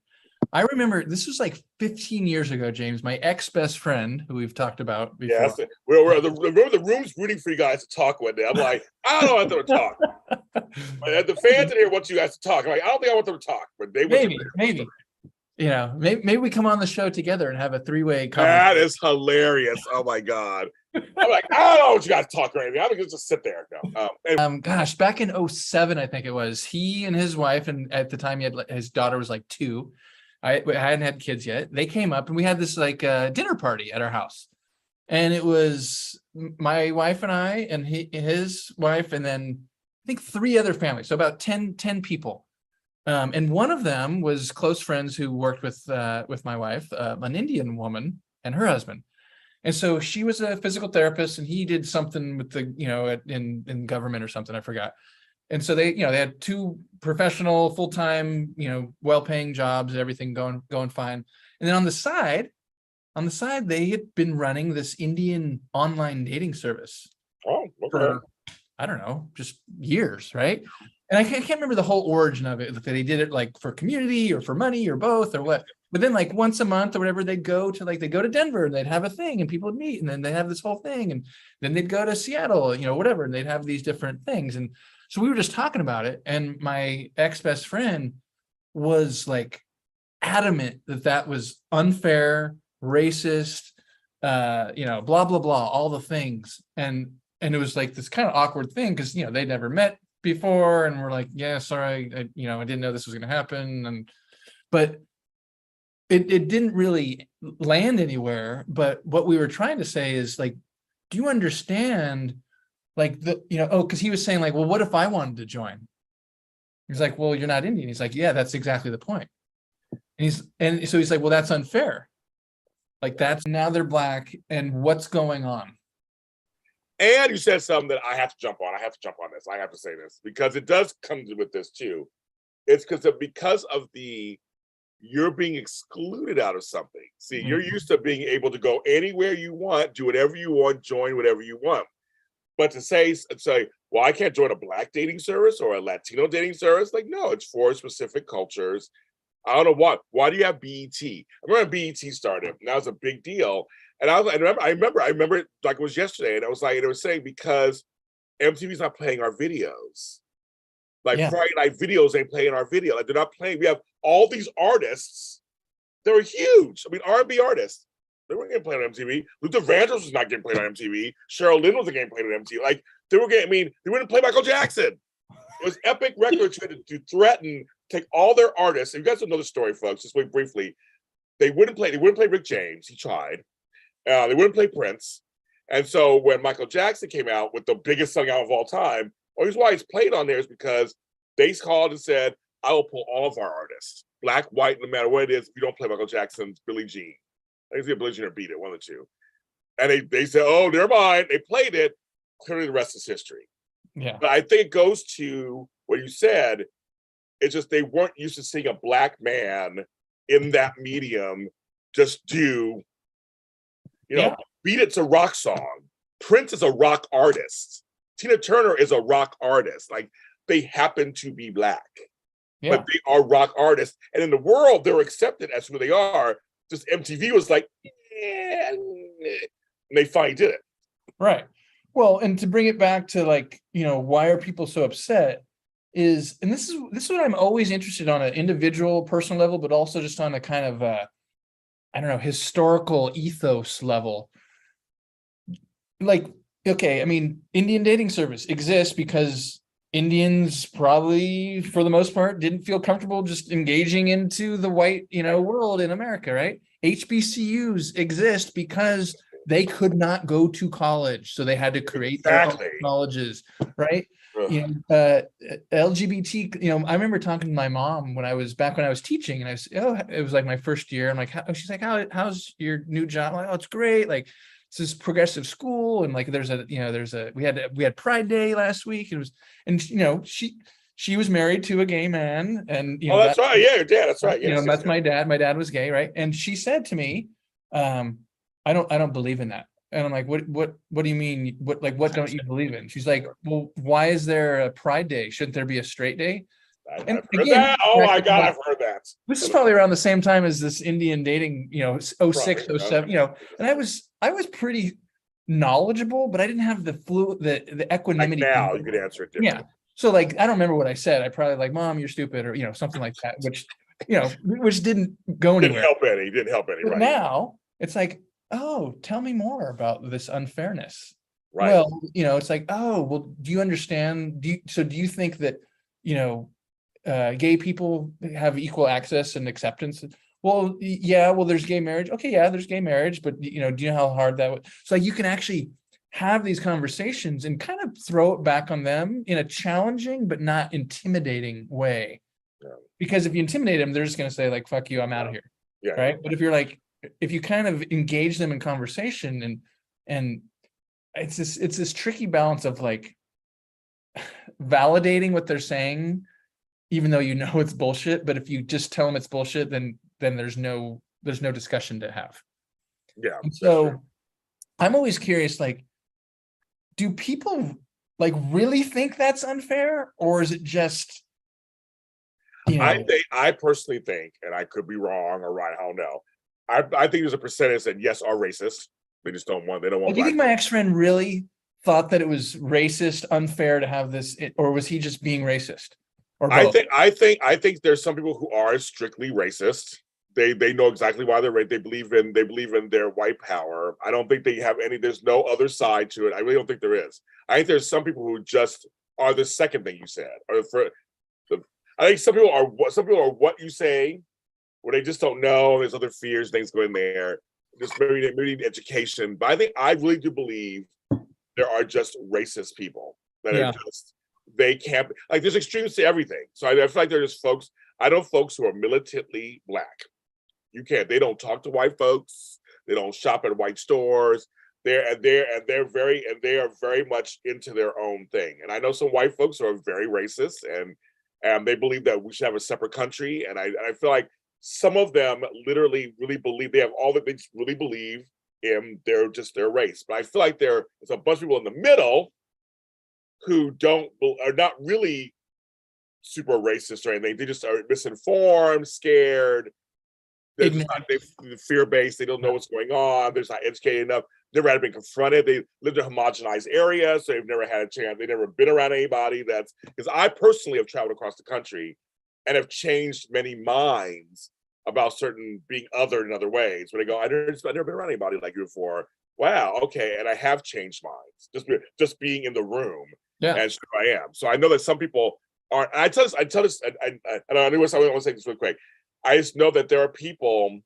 Speaker 2: I remember this was like 15 years ago, James. My ex-best friend, who we've talked about before.
Speaker 1: Yes, remember the room's rooting for you guys to talk one day. I'm like, I don't want them to talk. But the fans in here want you guys to talk. I'm like, I don't think I want them to talk, but they
Speaker 2: maybe. Maybe we come on the show together and have a three-way conversation.
Speaker 1: That is hilarious. Oh my God. I'm like, I don't know what you guys talk right now. I'm gonna just sit there. No.
Speaker 2: Gosh, back in 2007, I think it was, he and his wife, and at the time his daughter was like 2. I hadn't had kids yet. They came up and we had this dinner party at our house. And it was my wife and I and his wife, and then I think 3 other families. So about 10 people. And one of them was close friends who worked with my wife, an Indian woman and her husband. And so she was a physical therapist, and he did something with in government or something, I forgot. And so they had 2 professional, full-time, well-paying jobs, everything going fine. And then on the side, they had been running this Indian online dating service for, I don't know, just years, right? And I can't remember the whole origin of it, if they did it like for community or for money or both or what. But then like once a month or whatever, they'd go to Denver and they'd have a thing and people would meet, and then they'd have this whole thing, and then they'd go to Seattle, whatever, and they'd have these different things. And so we were just talking about it, and my ex-best friend was like adamant that was unfair, racist, blah, blah, blah, all the things. And it was like this kind of awkward thing because, they'd never met before, and we're like, yeah, sorry, I didn't know this was going to happen. But it didn't really land anywhere. But what we were trying to say is like, do you understand? Like because he was saying like, well, what if I wanted to join? He's like, well, you're not Indian. He's like, yeah, that's exactly the point. And so he's like, well, that's unfair. Like now they're Black, and what's going on?
Speaker 1: And you said something that I have to jump on. I have to jump on this. I have to say this because it does come with this too. It's because of you're being excluded out of something. See, you're used to being able to go anywhere you want, do whatever you want, join whatever you want. But to say, well, I can't join a Black dating service or a Latino dating service. Like, no, it's for specific cultures. I don't know why. Why do you have BET? I remember BET started, and that was a big deal. And I remember it like it was yesterday, and I was like, they were saying because MTV's not playing our videos. Like Friday night videos ain't playing our video. Like they're not playing. We have all these artists that were huge. I mean, R&B artists. They weren't getting played on MTV. Luther Vandross was not getting played on MTV. Cheryl Lynn wasn't getting played on MTV. Like they were getting. I mean, they wouldn't play Michael Jackson. It was Epic Records who had to threaten, take all their artists. And you guys don't know the story, folks. Just wait briefly. They wouldn't play Rick James. He tried. They wouldn't play Prince. And so when Michael Jackson came out with the biggest song out of all time, well, here's why he's played on there is because they called and said, I will pull all of our artists, black, white, no matter what it is, if you don't play Michael Jackson's Billie Jean. I think it's Billie Jean or Beat It, one of the two. And they said, oh, never mind. They played it. Clearly the rest is history.
Speaker 2: Yeah.
Speaker 1: But I think it goes to what you said. It's just they weren't used to seeing a black man in that medium just do, Beat It's a rock song. Prince is a rock artist. Tina Turner is a rock artist. Like, they happen to be black, but they are rock artists. And in the world, they're accepted as who they are. Just MTV was like, and they finally did it.
Speaker 2: Right. Well, and to bring it back to like, why are people so upset is, and this is what I'm always interested on an individual personal level, but also just on a kind of, I don't know, historical ethos level. Like, okay, I mean, Indian dating service exists because Indians probably, for the most part, didn't feel comfortable just engaging into the white, world in America, right? HBCUs exist because they could not go to college, so they had to create their own colleges, right? LGBT, I remember talking to my mom when I was teaching, and it was like my first year. I'm like, she's like, how's your new job? I'm like, oh, it's great. Like, it's this progressive school, and like we had Pride Day last week. It was, and she was married to a gay man, and
Speaker 1: that's right. Yeah, your dad. That's right.
Speaker 2: Yes, that's my dad. My dad was gay, right? And she said to me, I don't believe in that. And I'm like, what do you mean? What don't you believe in? She's like, well, why is there a Pride Day? Shouldn't there be a straight day?
Speaker 1: I've heard that. Oh my God, I've heard that.
Speaker 2: This is probably around the same time as this Indian dating, 06, 07, and I was pretty knowledgeable, but I didn't have the equanimity.
Speaker 1: Like now you could answer it differently.
Speaker 2: Yeah. So like, I don't remember what I said. I probably like, Mom, you're stupid, or something like that, which didn't go anywhere.
Speaker 1: Didn't help any.
Speaker 2: But
Speaker 1: right.
Speaker 2: Now it's like, oh, tell me more about this unfairness.
Speaker 1: Right.
Speaker 2: Well, it's like, oh, well, do you understand? Do you think that, gay people have equal access and acceptance? Well, yeah, well, there's gay marriage. Okay, yeah, there's gay marriage, but do you know how hard that was? So like, you can actually have these conversations and kind of throw it back on them in a challenging but not intimidating way. Yeah. Because if you intimidate them, they're just going to say like, fuck you, I'm out of here.
Speaker 1: Yeah.
Speaker 2: Right. But if you kind of engage them in conversation and it's this tricky balance of like validating what they're saying, even though it's bullshit. But if you just tell them it's bullshit, then there's no discussion to have.
Speaker 1: Yeah.
Speaker 2: And so I'm always curious, like, do people like really think that's unfair, or is it just,
Speaker 1: I personally think, and I could be wrong or right, I don't know. I think there's a percentage that yes are racist. They just don't want. Do
Speaker 2: you think my ex-friend really thought that it was racist, unfair to have this, or was he just being racist? Or both?
Speaker 1: I think there's some people who are strictly racist. They know exactly why they're right. They believe in their white power. I don't think they have any. There's no other side to it. I really don't think there is. I think there's some people who just are the second thing you said. I think some people are what you say, where they just don't know. There's other fears, things going there. Just maybe need education. But I really do believe there are just racist people that are just, they can't, like, there's extremes to everything. So I feel like there's folks, I know folks who are militantly black. They don't talk to white folks. They don't shop at white stores. They are very much into their own thing. And I know some white folks who are very racist and they believe that we should have a separate country. And I feel like some of them literally really believe they just really believe in their race. But I feel like there's a bunch of people in the middle who are not really super racist or anything. They just are misinformed, scared. They're fear-based. They don't know what's going on. They're just not educated enough. Never had been confronted. They lived in a homogenized area, so they've never had a chance. They've never been around anybody because I personally have traveled across the country and have changed many minds about certain being othered in other ways. When I go, I've never been around anybody like you before. Wow, okay, and I have changed minds just being in the room.
Speaker 2: Yeah,
Speaker 1: and so I am. So I know that some people are. I tell this. I don't know. I want to say this real quick. I just know that there are people.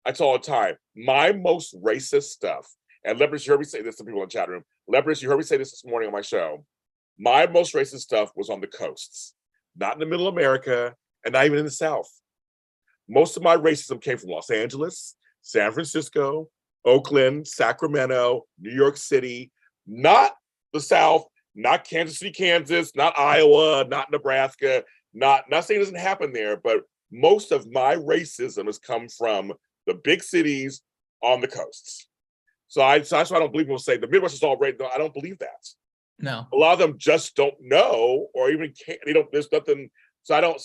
Speaker 1: I tell all the time. My most racist stuff. And Leprous, you heard me say this to people in the chat room. Leprous, you heard me say this morning on my show. My most racist stuff was on the coasts, not in the middle of America, and not even in the South. Most of my racism came from Los Angeles, San Francisco, Oakland, Sacramento, New York City, not the South, not Kansas City, Kansas, not Iowa, not Nebraska, not saying it doesn't happen there, but most of my racism has come from the big cities on the coasts. So that's why I don't believe people say the Midwest is all right. No, I don't believe that.
Speaker 2: No.
Speaker 1: A lot of them just don't know, or even can't. They don't. There's nothing. So I don't.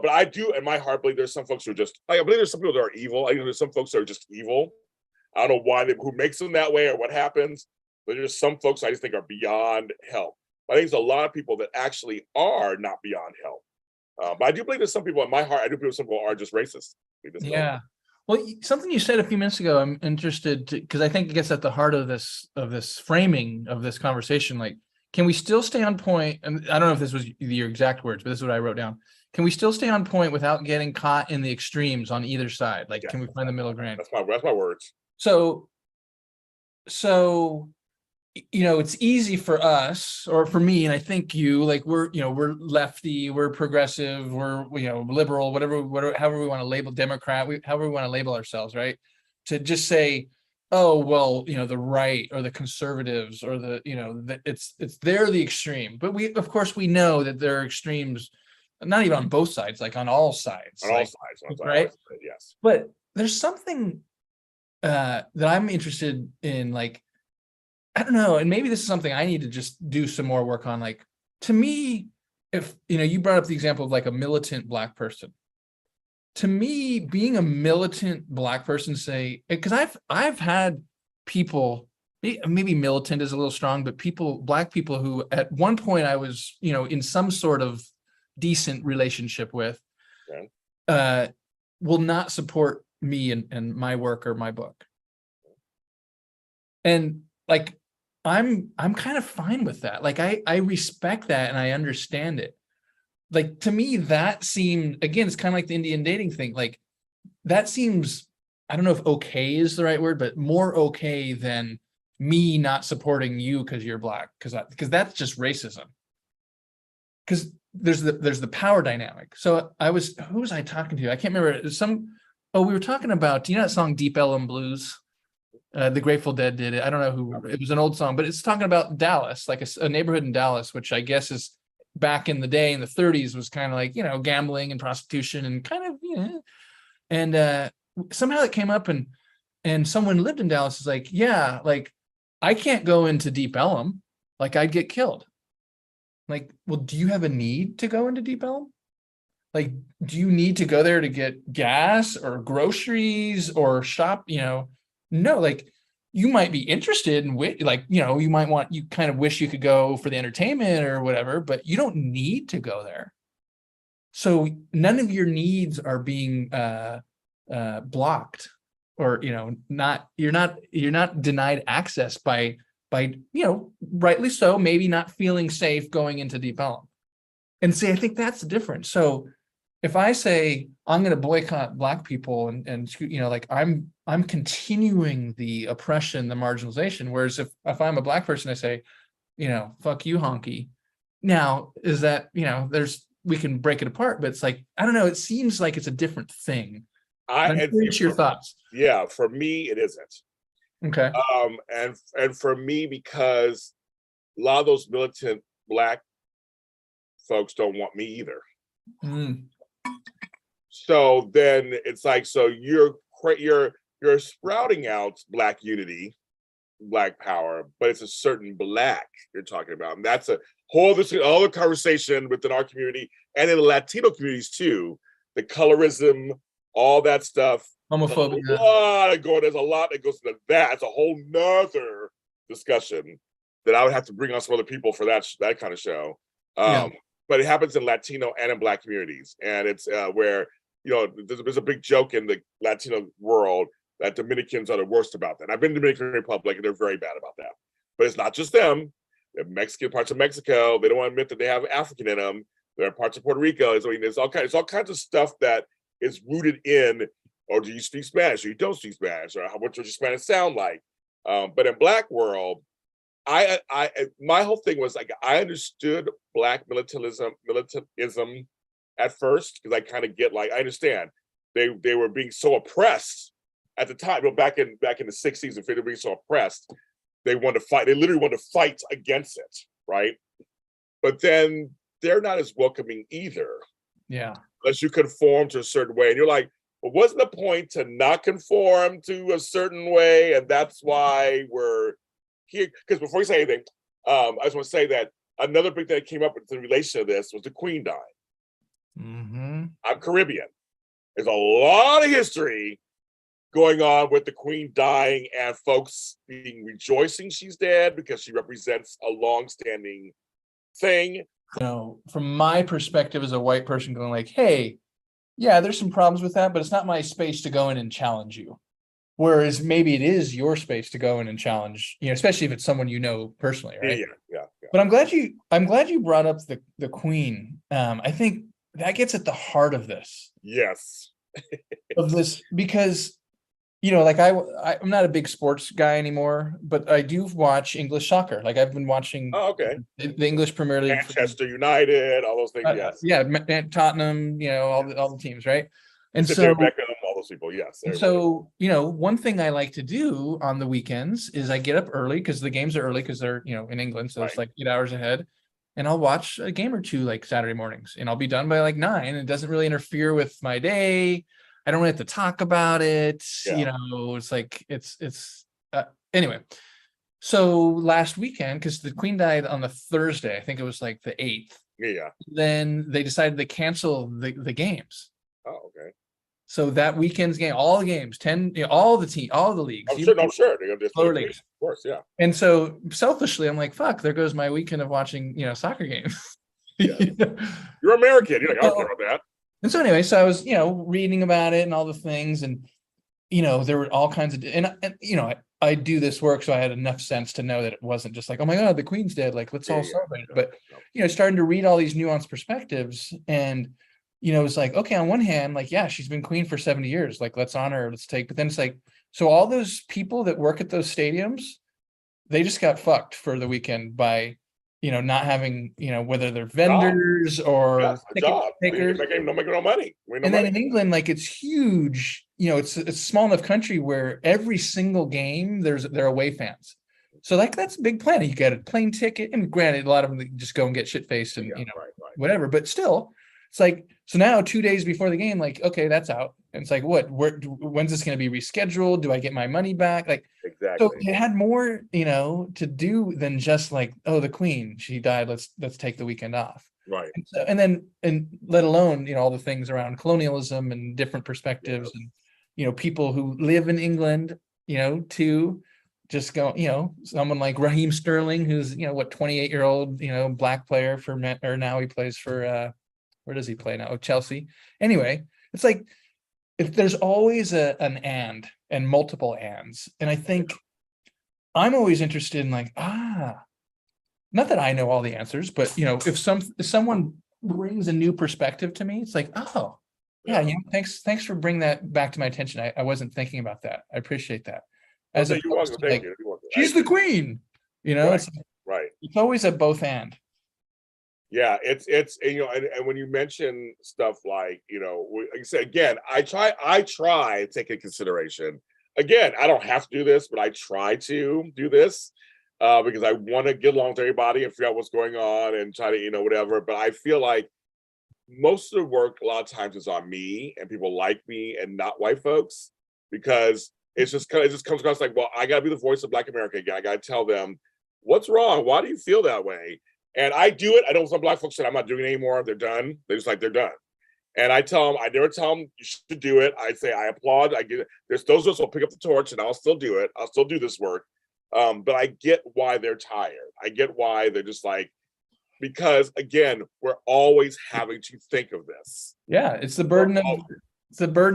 Speaker 1: But I do in my heart believe there's some folks who are just. I believe there's some people that are evil. I think there's some folks that are just evil. I don't know who makes them that way or what happens. But there's some folks I just think are beyond help. But I think there's a lot of people that actually are not beyond help. But I do believe there's some people in my heart. I do believe some people are just racist.
Speaker 2: Yeah. Well, something you said a few minutes ago, I'm interested because I think it gets at the heart of this framing of this conversation. Like, can we still stay on point? And I don't know if this was your exact words, but this is what I wrote down. Can we still stay on point without getting caught in the extremes on either side? Like, can we find the middle ground?
Speaker 1: That's my words.
Speaker 2: So, it's easy for us, or for me, and I think you, like, we're lefty, we're progressive, we're, liberal, however we want to label, Democrat, however we want to label ourselves, right? To just say, oh, well, the right or the conservatives or they're the extreme. But of course, we know that there are extremes, not even on both sides, like on all sides.
Speaker 1: On all sides,
Speaker 2: right?
Speaker 1: Yes.
Speaker 2: But there's something that I'm interested in, like, I don't know, and maybe this is something I need to just do some more work on. Like, to me, if you brought up the example of like a militant Black person. To me, being a militant Black person, say, because I've had people, maybe militant is a little strong, but Black people who at one point I was, in some sort of decent relationship with, will not support me and my work or my book. And like, I'm kind of fine with that. Like, I respect that and I understand it. Like, to me, that seemed, again, it's kind of like the Indian dating thing. Like, that seems, I don't know if okay is the right word, but more okay than me not supporting you because you're Black, because that's just racism. Because there's the power dynamic. So who was I talking to? I can't remember. We were talking about, do you know that song Deep Ellum Blues? The Grateful Dead did it. I don't know who. It was an old song, but it's talking about Dallas, like a neighborhood in Dallas, which I guess is back in the day in the 30s was kind of like, gambling and prostitution and kind of, and somehow it came up and someone lived in Dallas is like, yeah, like, I can't go into Deep Ellum, like, I'd get killed. Like, well, do you have a need to go into Deep Ellum? Like, do you need to go there to get gas or groceries or shop? No, like, you might be interested in, like, you kind of wish you could go for the entertainment or whatever, but you don't need to go there. So none of your needs are being blocked, or you're not denied access by rightly so, maybe not feeling safe going into Deep Ellum. And see, I think that's the difference. So if I say I'm going to boycott Black people and like, I'm continuing the oppression, the marginalization. Whereas if I'm a Black person, I say, fuck you, honky. Now, is that, we can break it apart, but it's like, I don't know. It seems like it's a different thing. I'm curious your thoughts.
Speaker 1: Yeah, for me, it isn't.
Speaker 2: Okay.
Speaker 1: And for me, because a lot of those militant Black folks don't want me either.
Speaker 2: Mm.
Speaker 1: So then it's like, so you're sprouting out Black unity, Black power, but it's a certain Black you're talking about, and that's a whole other conversation within our community and in the Latino communities too. The colorism, all that stuff,
Speaker 2: homophobia.
Speaker 1: There's a lot that goes into that. It's a whole nother discussion that I would have to bring on some other people for that kind of show. But it happens in Latino and in Black communities, and it's where there's a big joke in the Latino world that Dominicans are the worst about that. I've been to the Dominican Republic, and they're very bad about that. But it's not just them. Mexican parts of Mexico, they don't want to admit that they have African in them. There are parts of Puerto Rico. I mean, there's all kinds of stuff that is rooted in, or do you speak Spanish or you don't speak Spanish, or what does your Spanish sound like? But in Black world, my whole thing was like I understood Black militantism at first, because I kind of get like I understand they were being so oppressed at the time. Back in the 60s and 50s, they were being so oppressed. They wanted to fight. They literally wanted to fight against it, right? But then they're not as welcoming either.
Speaker 2: Yeah.
Speaker 1: Unless you conform to a certain way, and you're like, well, wasn't the point to not conform to a certain way, and that's why we're here? Because before you say anything, I just want to say that another big thing that came up in relation to this was the Queen dying.
Speaker 2: Mm-hmm.
Speaker 1: I'm Caribbean. There's a lot of history going on with the Queen dying and folks being rejoicing she's dead because she represents a long-standing thing.
Speaker 2: You know, from my perspective as a white person going like, hey, yeah, there's some problems with that, but it's not my space to go in and challenge you. Whereas maybe it is your space to go in and challenge, you know, especially if it's someone you know personally, right?
Speaker 1: Yeah.
Speaker 2: But I'm glad you brought up the Queen. I think that gets at the heart of this.
Speaker 1: Yes.
Speaker 2: Because you know, like I'm not a big sports guy anymore, but I do watch English soccer. Like I've been watching the English Premier League,
Speaker 1: Manchester United, all those things. Yes.
Speaker 2: Yeah, Tottenham, you know, all the teams, right? And so
Speaker 1: Beckham, all those people, yes.
Speaker 2: So, you know, one thing I like to do on the weekends is I get up early because the games are early because they're, you know, in England, so it's like 8 hours ahead. And I'll watch a game or two like Saturday mornings, and I'll be done by like 9. It doesn't really interfere with my day. I don't really have to talk about it. You know, it's like anyway. So last weekend, because the Queen died on the Thursday, I think it was like the 8th.
Speaker 1: Yeah.
Speaker 2: Then they decided to cancel the games.
Speaker 1: Oh, okay.
Speaker 2: So that weekend's game, all the games, 10, you know, all the leagues.
Speaker 1: I'm sure. They're gonna
Speaker 2: lower leagues.
Speaker 1: Of course, yeah.
Speaker 2: And so selfishly, I'm like, fuck, there goes my weekend of watching, you know, soccer games.
Speaker 1: Yeah. You're American. You're like, I don't care about that.
Speaker 2: And so anyway, so I was, you know, reading about it and all the things, and you know, there were all kinds of, and you know, I do this work, so I had enough sense to know that it wasn't just like, oh my God, the Queen's dead, like let's all celebrate. But you know, starting to read all these nuanced perspectives, and you know, it's like, okay, on one hand, like, yeah, she's been queen for 70 years, like let's honor her, let's take. But then it's like, so all those people that work at those stadiums, they just got fucked for the weekend by, you know, not having, you know, whether they're vendors or ticket takers.
Speaker 1: Don't make no money.
Speaker 2: And then in England, like it's huge, you know, it's a small enough country where every single game they're away fans. So like that's a big plan. You get a plane ticket, and granted, a lot of them just go and get shit faced and you know whatever. But still, it's like, so now 2 days before the game, like, okay, that's out. And it's like, when's this going to be rescheduled? Do I get my money back? Like,
Speaker 1: exactly.
Speaker 2: So it had more, you know, to do than just like, oh, the Queen, she died. Let's take the weekend off.
Speaker 1: Right.
Speaker 2: And let alone, you know, all the things around colonialism and different perspectives and, you know, people who live in England, you know, to just go, you know, someone like Raheem Sterling, who's, you know, 28-year-old, you know, Black player or now he plays for, where does he play now? Oh, Chelsea. Anyway, it's like, if there's always an and multiple ands. And I think I'm always interested in like, not that I know all the answers, but you know, if someone brings a new perspective to me, it's like, oh yeah, you know, thanks for bringing that back to my attention. I wasn't thinking about that. I appreciate that. She's the Queen, you know, it's always a both and.
Speaker 1: Yeah, it's you know, and when you mention stuff like, you know, like I said, again, I try to take into consideration. Again, I don't have to do this, but I try to do this because I want to get along with everybody and figure out what's going on and try to, you know, whatever. But I feel like most of the work a lot of times is on me and people like me and not white folks, because it just comes across like, well, I got to be the voice of Black America again. I got to tell them what's wrong. Why do you feel that way? And I do it. I know some Black folks said I'm not doing it anymore. They're done. They're just like, they're done. And I tell them, I never tell them you should do it. I say, I applaud. I get it. There's those of us will pick up the torch and I'll still do it. I'll still do this work. But I get why they're tired. I get why they're just like, because again, we're always having to think of this.
Speaker 2: Yeah. It's the burden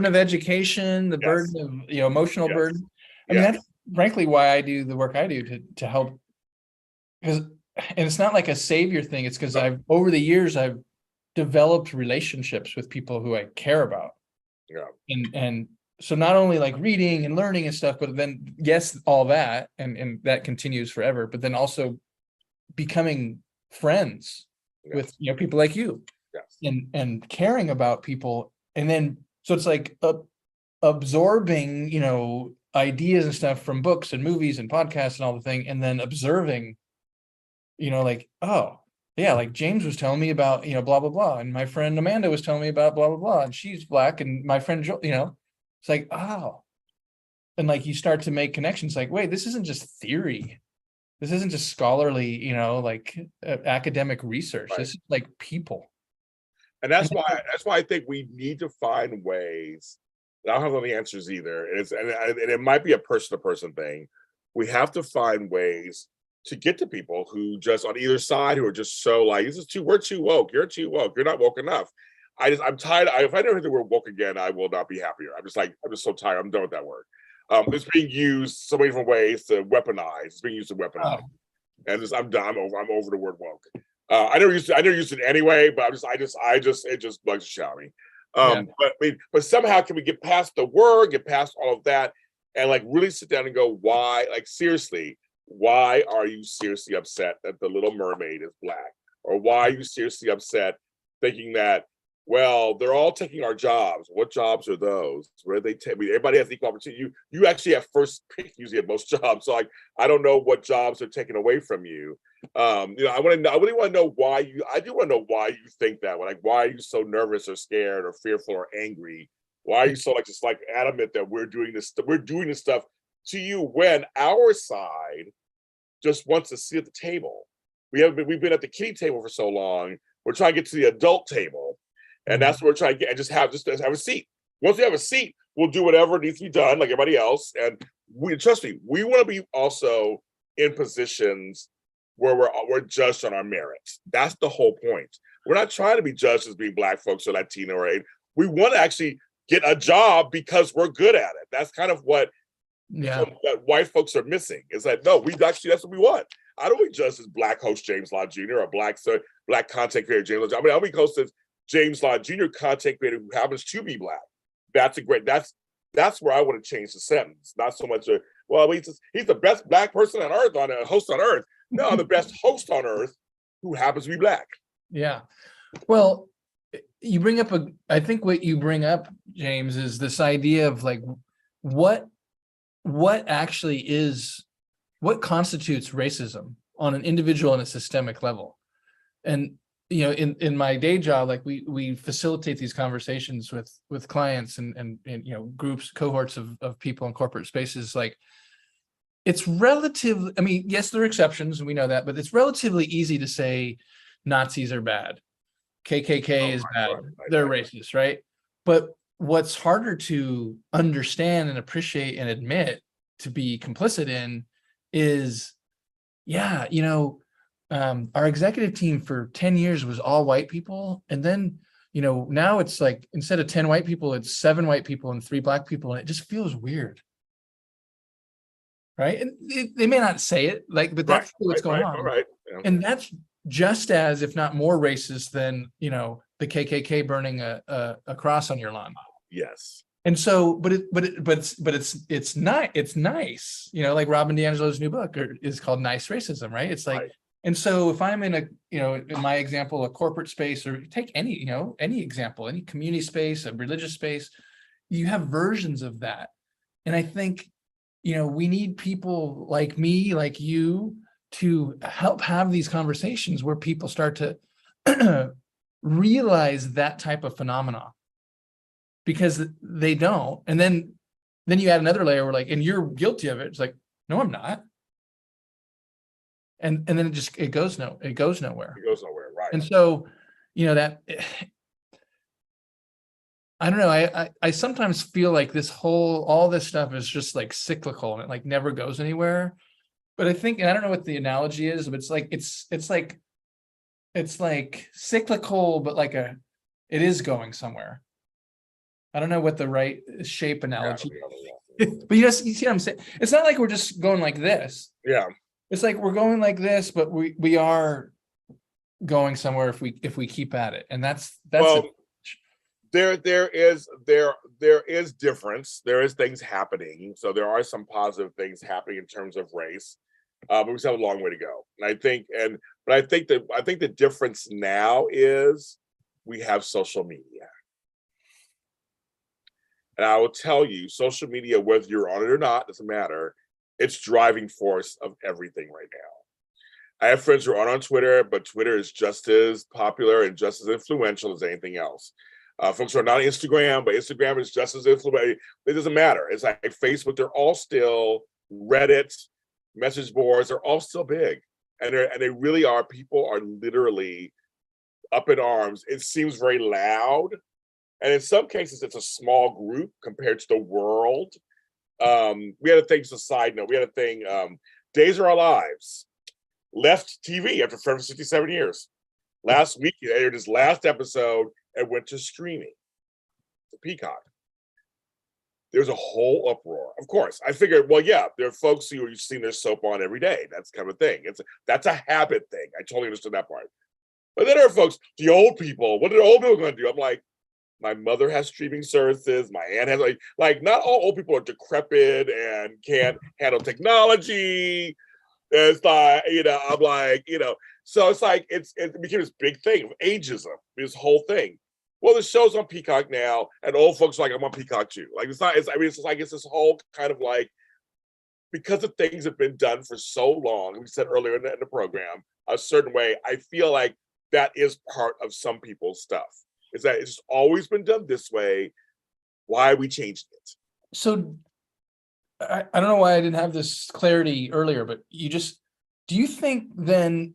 Speaker 2: of education, the burden of, you know, emotional burden. I mean, that's frankly why I do the work I do to help, because, and it's not like a savior thing. It's because over the years, I've developed relationships with people who I care about.
Speaker 1: Yeah.
Speaker 2: And so not only like reading and learning and stuff, but then yes, all that, and that continues forever, but then also becoming friends with,
Speaker 1: Yes.
Speaker 2: people like you,
Speaker 1: Yes.
Speaker 2: and caring about people. And then, so it's like absorbing, ideas and stuff from books and movies and podcasts and all the thing, and then observing, like, oh yeah, like James was telling me about, blah, blah, blah. And my friend Amanda was telling me about blah, blah, blah. And she's Black. And my friend, it's like, oh, and like, you start to make connections like, wait, this isn't just theory. This isn't just scholarly, like academic research.
Speaker 1: Right.
Speaker 2: This is like people.
Speaker 1: And that's why I think we need to find ways. I don't have all the answers either. And it might be a person-to-person thing. We have to find ways to get to people who just on either side, who are just so like, we're too woke. You're too woke. You're not woke enough. I'm tired. If I never hear the word woke again, I will not be happier. I'm just so tired. I'm done with that word. It's being used so many different ways to weaponize. It's being used to weaponize. And I'm done. I'm over the word woke. I never used it anyway, but it just bugs the shit out of me. But somehow can we get past the word, get past all of that, and like really sit down and go, why? Like seriously, why are you seriously upset that the Little Mermaid is Black? Or why are you seriously upset thinking that, well, they're all taking our jobs? What jobs are those? Where they take? Everybody has equal opportunity. You actually have first pick usually at most jobs. So like, I don't know what jobs are taken away from you. I really want to know why you. I do want to know why you think that. Like, why are you so nervous or scared or fearful or angry? Why are you so just adamant that we're doing this? We're doing this stuff to you when our side just wants to sit at the table. We've been at the kiddie table for so long. We're trying to get to the adult table, and that's what we're trying to get. And just have a seat. Once we have a seat, we'll do whatever needs to be done, like everybody else. And trust me, we want to be also in positions where we're judged on our merits. That's the whole point. We're not trying to be judged as being Black folks or Latino or Asian. We want to actually get a job because we're good at it. That's kind of what white folks are missing. It's like, no, that's what we want. I don't want to be judged as Black host James Lott Jr. or Black content creator James Lott. I'll be hosted as James Lott Jr. content creator who happens to be Black. That's where I want to change the sentence. Not so much he's the best Black person on earth, host on earth. No, the best host on earth who happens to be Black.
Speaker 2: Yeah. Well, you bring up I think what you bring up, James, is this idea of like what constitutes racism on an individual and a systemic level. And in my day job, like we facilitate these conversations with clients and groups, cohorts of people in corporate spaces. Like, it's relatively, I mean, yes, there are exceptions, and we know that, but it's relatively easy to say Nazis are bad, KKK is bad, they're racist, right? But what's harder to understand and appreciate and admit to be complicit in is, our executive team for 10 years was all white people. And then, now it's like, instead of 10 white people, it's 7 white people and 3 Black people. And it just feels weird. Right. And they may not say it but that's what's going on.
Speaker 1: Right. Yeah.
Speaker 2: And that's just as, if not more racist than, the KKK burning a cross on your lawn.
Speaker 1: Yes.
Speaker 2: And so, but it's nice, like Robin DiAngelo's new book is called Nice Racism, right? It's like, and so if I'm in in my example, a corporate space, or take any example, any community space, a religious space, you have versions of that. And I think, we need people like me, like you, to help have these conversations where people start to realize that type of phenomena, because they don't. And then you add another layer where like, and you're guilty of it. It's like, no, I'm not. And then it goes nowhere. It goes nowhere,
Speaker 1: right?
Speaker 2: And so, that, I don't know. I sometimes feel like all this stuff is just like cyclical, and it like never goes anywhere. But I think, and I don't know what the analogy is, but it's like cyclical, but like it is going somewhere. I don't know what the right shape analogy is. But you see what I'm saying? It's not like we're just going like this.
Speaker 1: Yeah.
Speaker 2: It's like we're going like this, but we are going somewhere if we keep at it. And that's
Speaker 1: well, there is difference. There is things happening. So there are some positive things happening in terms of race. But we still have a long way to go. And I think the difference now is we have social media. And I will tell you, social media, whether you're on it or not, doesn't matter. It's driving force of everything right now. I have friends who are on Twitter, but Twitter is just as popular and just as influential as anything else. Folks who are not on Instagram, but Instagram is just as influential. It doesn't matter. It's like Facebook, they're all still Reddit, message boards are all still big. And they really are, people are literally up in arms. It seems very loud. And in some cases, it's a small group compared to the world. We had a thing, just a side note, we had a thing, Days of Our Lives left TV after 67 years. Last week, it aired his last episode and went to streaming, to Peacock. There's a whole uproar. Of course, I figured, well, yeah, there are folks who you've seen their soap on every day. That's kind of a thing. That's a habit thing. I totally understood that part. But then there are folks, the old people, what are the old people going to do? I'm like, my mother has streaming services. My aunt has like not all old people are decrepit and can't handle technology. It's like, I'm like, so it's like, it became this big thing of ageism, this whole thing. Well, the show's on Peacock now, and old folks are like, I'm on Peacock too. Like, it's this whole kind of like, because the things have been done for so long, we said earlier in the program, a certain way, I feel like that is part of some people's stuff. Is that it's always been done this way. Why are we changing it?
Speaker 2: So I don't know why I didn't have this clarity earlier, but do you think then,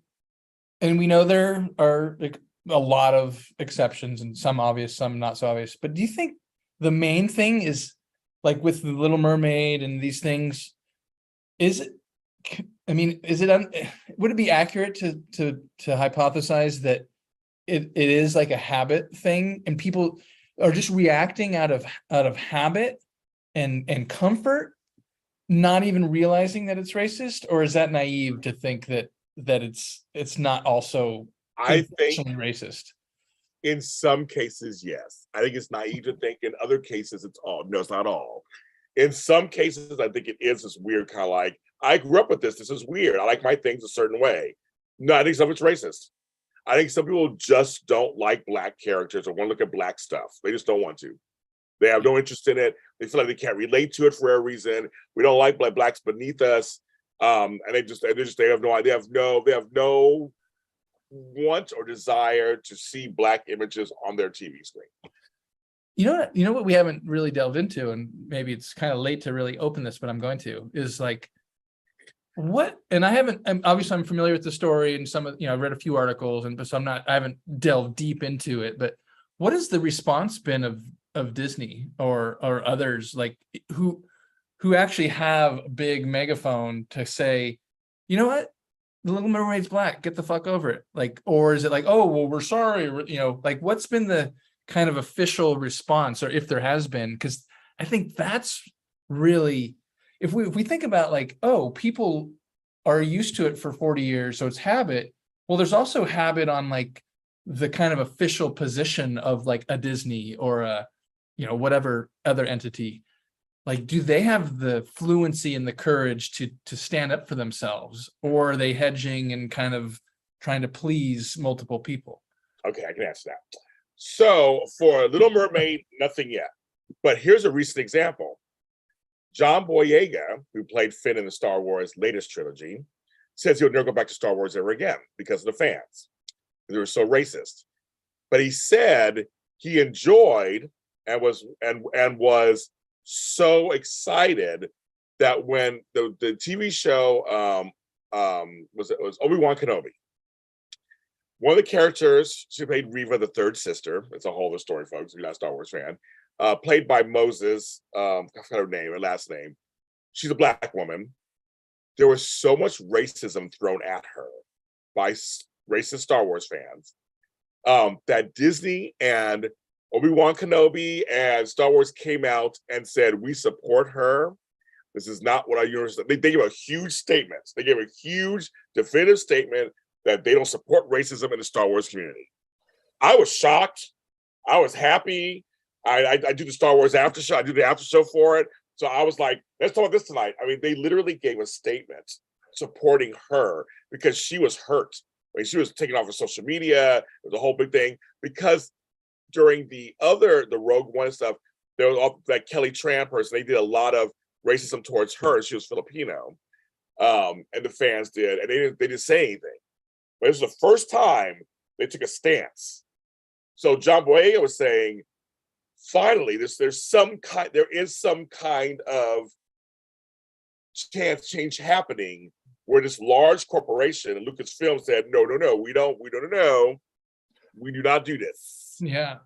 Speaker 2: and we know there are like a lot of exceptions and some obvious, some not so obvious, but do you think the main thing is like with the Little Mermaid and these things, would it be accurate to hypothesize that it is like a habit thing and people are just reacting out of habit and comfort, not even realizing that it's racist? Or is that naive to think that it's not also
Speaker 1: I think
Speaker 2: racist?
Speaker 1: In some cases, yes. I think it's naive to think. In other cases, it's not all. In some cases, I think it is this weird kind of like, I grew up with this is weird. I like my things a certain way. No, I think some of it's racist. I think some people just don't like Black characters or want to look at Black stuff. They just don't want to. They have no interest in it. They feel like they can't relate to it for a reason. We don't like Blacks beneath us. And they have no idea. They have no want or desire to see Black images on their TV screen.
Speaker 2: You know what we haven't really delved into, and maybe it's kind of late to really open this, but I'm going to, is like what, and obviously I'm familiar with the story and some of, I've read a few articles and so I haven't delved deep into it, but what has the response been of Disney or others like who actually have a big megaphone to say, you know what, The Little Mermaid's Black, get the fuck over it? Like, or is it like, oh, well, we're sorry, like what's been the kind of official response, or if there has been? Because I think that's really, if we think about like, oh, people are used to it for 40 years, so it's habit. Well, there's also habit on like the kind of official position of like a Disney or a, whatever other entity. Like, do they have the fluency and the courage to stand up for themselves, or are they hedging and kind of trying to please multiple people?
Speaker 1: Okay, I can answer that. So for Little Mermaid, nothing yet. But here's a recent example. John Boyega, who played Finn in the Star Wars latest trilogy, says he'll never go back to Star Wars ever again because of the fans. They were so racist. But he said he enjoyed and was so excited that when the TV show was Obi-Wan Kenobi. One of the characters, she played Reva, the third sister. It's a whole other story, folks, if you're not a Star Wars fan. Played by Moses, I forgot her last name. She's a Black woman. There was so much racism thrown at her by racist Star Wars fans that Disney and Obi-Wan Kenobi and Star Wars came out and said, we support her. This is not what our universe. They gave a huge statement. They gave a huge definitive statement. that they don't support racism in the Star Wars community. I was shocked. I was happy. I do the Star Wars after show. I do the after show for it. So I was like, let's talk about this tonight. I mean, they literally gave a statement supporting her because she was hurt. I mean, she was taken off of social media. It was a whole big thing because during the Rogue One stuff, there was all that Kelly Tran person. They did a lot of racism towards her. She was Filipino, and the fans did, and they didn't say anything. But it was the first time they took a stance. So John Boyega was saying, finally, there is some kind of change happening where this large corporation and Lucasfilm said, no, we do not do this.
Speaker 2: Yeah.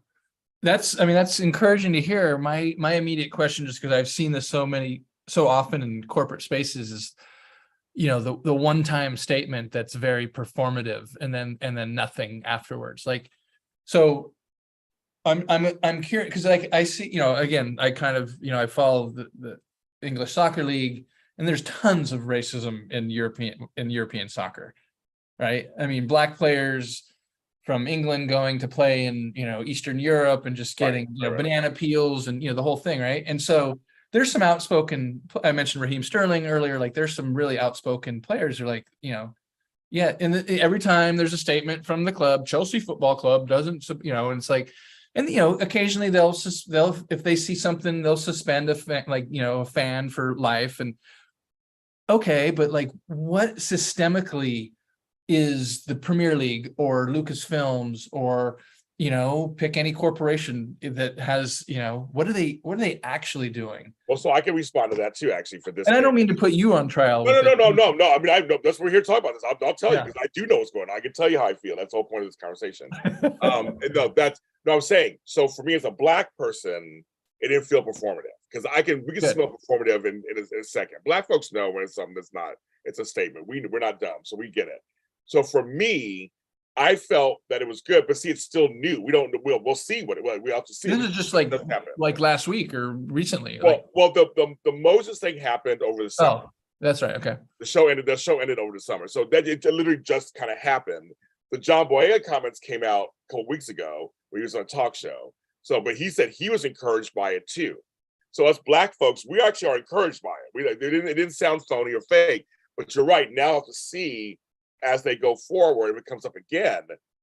Speaker 2: That's encouraging to hear. My immediate question, just because I've seen this so often in corporate spaces, is, the one-time statement that's very performative and then nothing afterwards. Like, so I'm curious because I see, again, I kind of, I follow the English Soccer League, and there's tons of racism in European soccer, right? I mean, black players from England going to play in, Eastern Europe and just getting, banana peels and, the whole thing, right? And so there's some outspoken, I mentioned Raheem Sterling earlier, like there's some really outspoken players who are like, yeah, and every time there's a statement from the club, Chelsea Football Club doesn't, and it's like, and occasionally they'll if they see something, they'll suspend a fan for life. And okay, but like, what systemically is the Premier League or Lucasfilms or pick any corporation that has what are they actually doing?
Speaker 1: Well, so I can respond to that too, actually, for this.
Speaker 2: And I don't mean to put you on trial.
Speaker 1: No. I mean, I know that's what we're here to talk about this. I'll tell you, because I do know what's going on. I can tell you how I feel. That's the whole point of this conversation. I'm saying. So for me, as a black person, it didn't feel performative because we can smell performative in a second. Black folks know when it's something that's not. It's a statement. We're not dumb, so we get it. So for me, I felt that it was good, but see, it's still new. We'll see what it was. We have to see.
Speaker 2: This is just like last week or recently.
Speaker 1: Well, the Moses thing happened over the summer.
Speaker 2: Oh, that's right. Okay.
Speaker 1: The show ended over the summer, so that it literally just kind of happened. The John Boyega comments came out a couple weeks ago when he was on a talk show. So, but he said he was encouraged by it too. So us black folks, we actually are encouraged by it. It didn't sound phony or fake. But you're right. Now I have to see as they go forward, if it comes up again,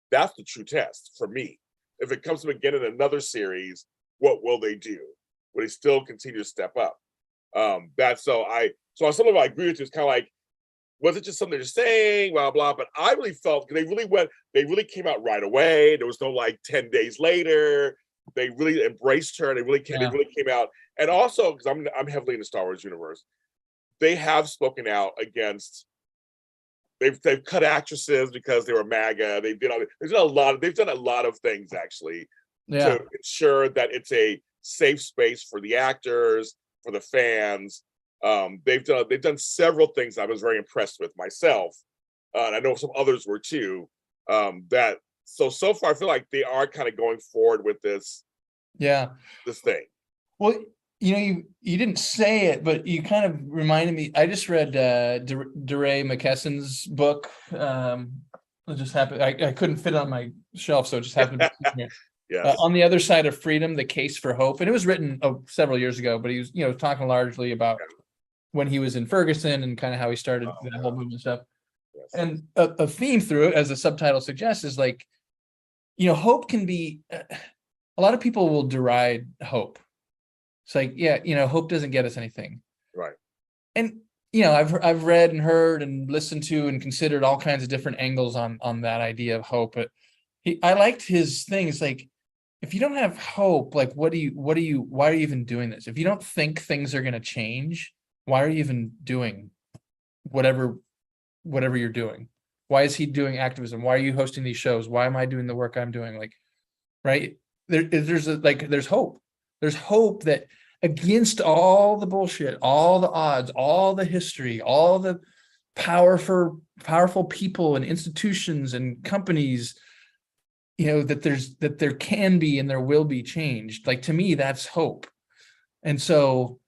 Speaker 1: that's the true test for me. If it comes up again in another series, what will they do? Will they still continue to step up? So I agree with you. It's kind of like, was it just something they're saying, blah, blah, but I really felt they really came out right away. There was no 10 days later. They really embraced her. They really came out. And also, because I'm heavily in the Star Wars universe, they have spoken out against. They've cut actresses because they were MAGA. They've done a lot of things actually to ensure that it's a safe space for the actors, for the fans. They've done several things I was very impressed with myself. And I know some others were too. So far I feel like they are kind of going forward with this.
Speaker 2: Yeah.
Speaker 1: This thing.
Speaker 2: Well, you didn't say it, but you kind of reminded me. I just read DeRay McKesson's book. It just happened. I couldn't fit it on my shelf, so it just happened. Yes. On the Other Side of Freedom: The Case for Hope, and it was written several years ago. But he was, talking largely about when he was in Ferguson and kind of how he started that whole movement stuff. Yes. And a theme through it, as the subtitle suggests, is like, hope can be. A lot of people will deride hope. It's like, hope doesn't get us anything. Right. And, I've read and heard and listened to and considered all kinds of different angles on that idea of hope. But I liked his thing. It's like, if you don't have hope, like, why are you even doing this? If you don't think things are going to change, why are you even doing whatever you're doing? Why is he doing activism? Why are you hosting these shows? Why am I doing the work I'm doing? Like, right. There's hope. There's hope that against all the bullshit, all the odds, all the history, all the powerful people and institutions and companies, that there can be and there will be change. Like, to me, that's hope. And so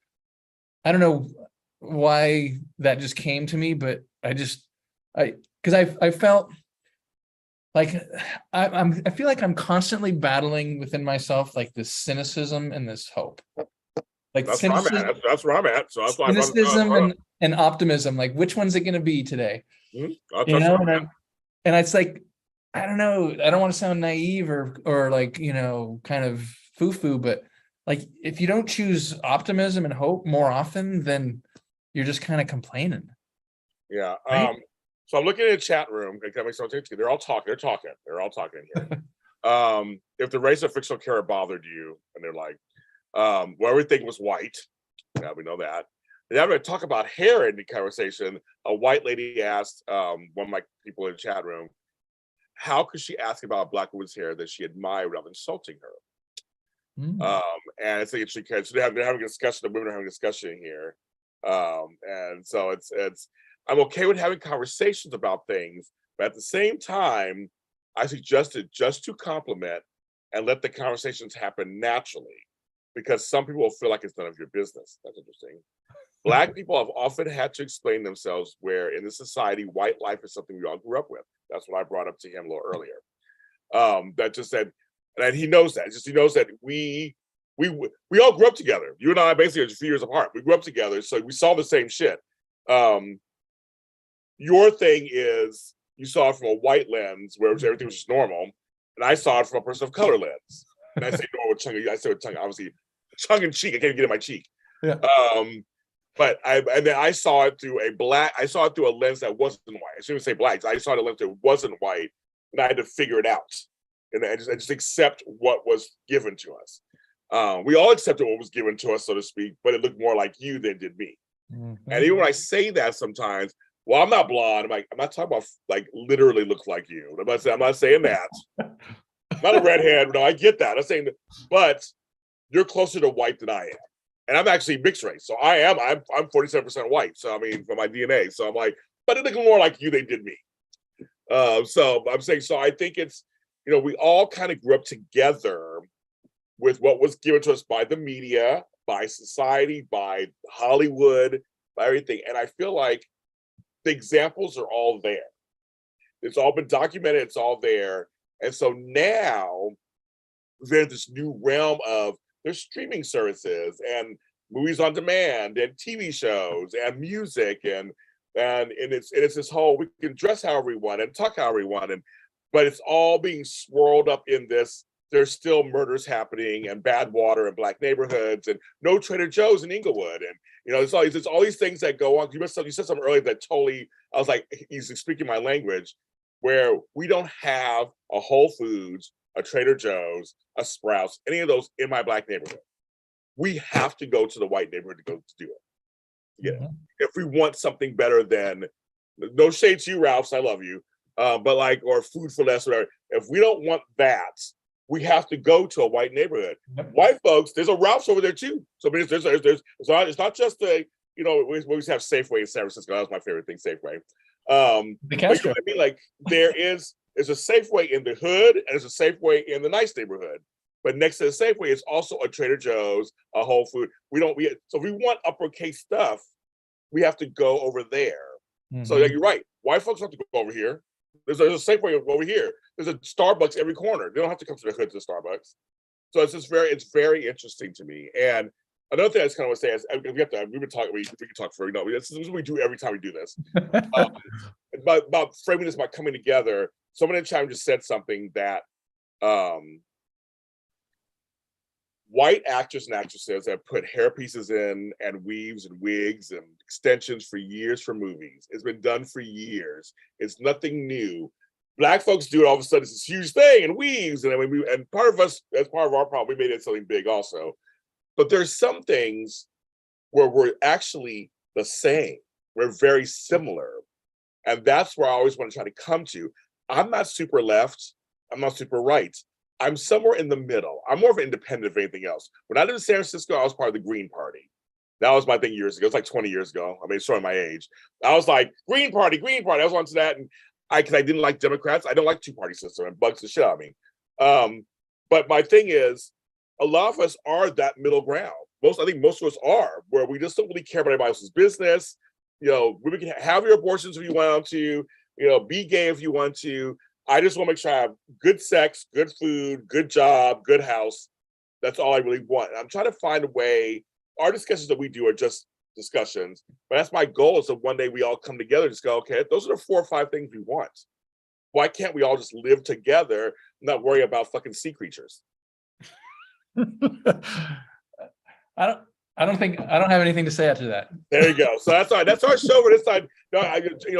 Speaker 2: I don't know why that just came to me, but I felt like I feel like I'm constantly battling within myself, like this cynicism and this hope. Like
Speaker 1: That's where I'm at. That's where I'm at. So that's why I brought
Speaker 2: cynicism
Speaker 1: it up.
Speaker 2: and optimism. Like, which one's it going to be today?
Speaker 1: That's
Speaker 2: You know,
Speaker 1: where I'm at.
Speaker 2: and it's like, I don't know. I don't want to sound naive or like, you know, kind of foo-foo, but like, if you don't choose optimism and hope more often, then you're just kind of complaining.
Speaker 1: Yeah.
Speaker 2: Right?
Speaker 1: So I'm looking at the chat room. They're all talking. They're all talking here. If the race of fictional character bothered you, and they're like, well, everything was white. Yeah, we know that. And I'm going to talk about hair in the conversation. A white lady asked one of my people in the chat room, how could she ask about a black woman's hair that she admired without insulting her? And it's interesting because they're having a discussion. The women are having a discussion here, and so it's. I'm okay with having conversations about things, but at the same time, I suggested just to compliment and let the conversations happen naturally, because some people will feel like it's none of your business. That's interesting. Black people have often had to explain themselves, where in this society, white life is something we all grew up with. That's what I brought up to him a little earlier. That just said, and he knows that. He knows that we all grew up together. You and I basically are just a few years apart. We grew up together, so we saw the same shit. Your thing is you saw it from a white lens, where everything was just normal, and I saw it from a person of color lens. And I say normal with tongue. I say with tongue, obviously, tongue in cheek. I can't even get in my cheek.
Speaker 2: Yeah.
Speaker 1: But then I saw it through a lens that wasn't white. I shouldn't say black. I saw it a lens that wasn't white, and I had to figure it out, and I just accept what was given to us. We all accepted what was given to us, so to speak, but it looked more like you than did me. Mm-hmm. And even when I say that sometimes, well, I'm not blonde. I'm not talking about like literally looks like you. I'm not saying that. I'm not a redhead. No, I get that. I'm saying that, but you're closer to white than I am. And I'm actually mixed race. So I'm 47% white. So I mean, for my DNA. So I'm like, but it looks more like you than did me. So I'm saying, so I think it's, we all kind of grew up together with what was given to us by the media, by society, by Hollywood, by everything. And I feel like the examples are all there. It's all been documented. It's all there. And so now there's this new realm of there's streaming services and movies on demand and TV shows and music and it's this whole, we can dress however we want and talk however we want, but it's all being swirled up in this. There's still murders happening and bad water in black neighborhoods and no Trader Joe's in Inglewood. And, it's all these things that go on. You said something earlier that totally, I was like, he's speaking my language, where we don't have a Whole Foods, a Trader Joe's, a Sprouts, any of those in my black neighborhood. We have to go to the white neighborhood to do it. Yeah. Mm-hmm. If we want something better than, no shade to you, Ralphs, I love you, but like, or Food for Less, whatever. If we don't want that, we have to go to a white neighborhood. Yep. White folks, there's a Ralph's over there too. So there's it's not just we used to have Safeway in San Francisco. That was my favorite thing, Safeway. The Castro. You know what I mean? Like there's a Safeway in the hood and there's a Safeway in the nice neighborhood. But next to the Safeway is also a Trader Joe's, a Whole Food. So if we want uppercase stuff, we have to go over there. Mm-hmm. So yeah, you're right. White folks have to go over here. There's a Safeway over here. There's a Starbucks every corner. They don't have to come to the hood to Starbucks. So it's very interesting to me. And another thing I just kind of want to say is we've been talking. We can talk for this is what we do every time we do this. About framing this, about coming together. Someone in the chat just said something that white actors and actresses have put hair pieces in and weaves and wigs and extensions for years for movies. It's been done for years. It's nothing new. Black folks do it all of a sudden. It's this huge thing and weaves. And part of us, as part of our problem, we made it something big also. But there's some things where we're actually the same. We're very similar. And that's where I always want to try to come to. I'm not super left. I'm not super right. I'm somewhere in the middle. I'm more of an independent of anything else. When I lived in San Francisco, I was part of the Green Party. That was my thing years ago. It was like 20 years ago. I mean, showing my age. I was like, Green Party. I was onto that. And because I didn't like Democrats. I don't like two-party system. It bugs the shit out of me. But my thing is, a lot of us are that middle ground. I think most of us are, where we just don't really care about anybody else's business. Women can have your abortions if you want to, be gay if you want to. I just want to make sure I have good sex, good food, good job, good house. That's all I really want. And I'm trying to find a way. Our discussions that we do are just discussions, but that's my goal, is that one day we all come together and just go, okay, those are the 4 or 5 things we want. Why can't we all just live together and not worry about fucking sea creatures?
Speaker 2: I don't have anything to say after that.
Speaker 1: There you go. So that's our show for this time. No,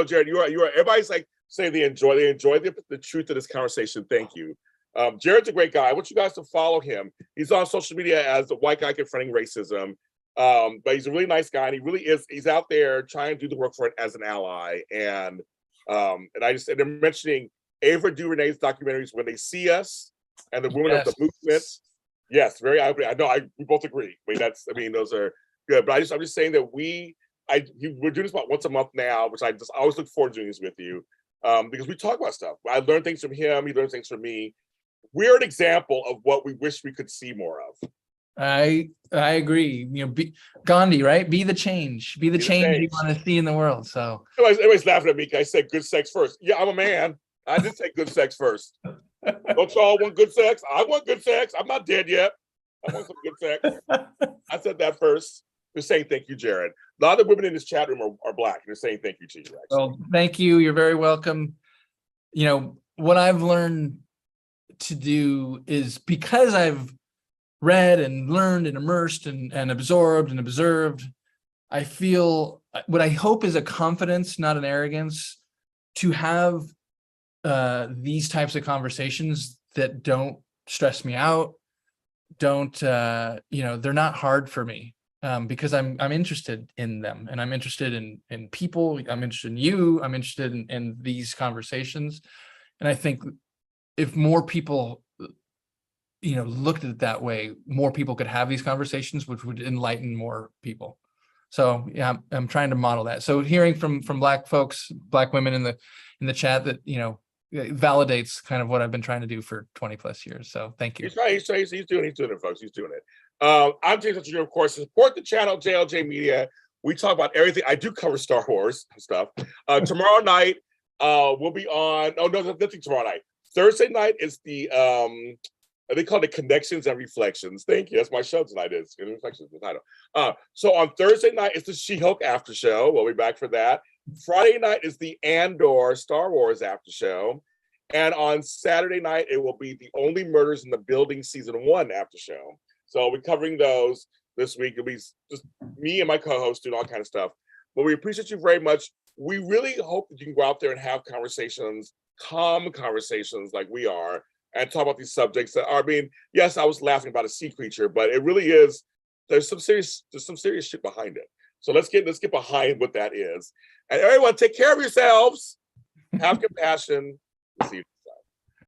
Speaker 1: Jared, you are everybody's like saying they enjoy the truth of this conversation. Thank you. Jared's a great guy. I want you guys to follow him. He's on social media as the white guy confronting racism. But he's a really nice guy, and he really is. He's out there trying to do the work for it as an ally. And they're mentioning Ava DuVernay's documentaries, When They See Us, and the Women of the Movement. Yes, very. I know. We both agree. Those are good. But I'm just saying that we're doing this about once a month now, which I always look forward to doing this with you, because we talk about stuff. I learn things from him. He learns things from me. We're an example of what we wish we could see more of.
Speaker 2: I agree. Gandhi, right? Be the change. Be the change you want to see in the world. So
Speaker 1: everybody's laughing at me because I said good sex first. Yeah, I'm a man. I did say good sex first. Don't y'all want good sex? I want good sex. I'm not dead yet. I want some good sex. I said that first. They're saying thank you, Jared. A lot of the women in this chat room are black. They're saying thank you to you, actually.
Speaker 2: Well, thank you. You're very welcome. What I've learned to do is, because I've read and learned and immersed and absorbed and observed, I feel what I hope is a confidence, not an arrogance, to have these types of conversations that don't stress me out, they're not hard for me, because I'm interested in them, and I'm interested in people. I'm interested in you. I'm interested in these conversations. And I think if more people looked at it that way, more people could have these conversations, which would enlighten more people. So yeah, I'm trying to model that. So hearing from black folks, black women in the chat, that it validates kind of what I've been trying to do for 20 plus years. So thank you.
Speaker 1: He's right. He's doing it, folks. He's doing it. I'm James Hunter, of course. Support the channel, JLJ Media. We talk about everything. I do cover Star Wars stuff. Tomorrow night, we'll be on. Oh no, nothing tomorrow night. Thursday night is the they call it Connections and Reflections. Thank you. That's my show tonight. Is Reflections, the title. So on Thursday night, it's the She-Hulk after show. We'll be back for that. Friday night is the Andor Star Wars after show. And on Saturday night, it will be the Only Murders in the Building season 1 after show. So we're covering those this week. It'll be just me and my co-host doing all kind of stuff. But we appreciate you very much. We really hope that you can go out there and have conversations, calm conversations like we are, and talk about these subjects that are, yes, I was laughing about a sea creature, but it really is, there's some serious shit behind it. So let's get behind what that is. And everyone, take care of yourselves. Have compassion. See you next time.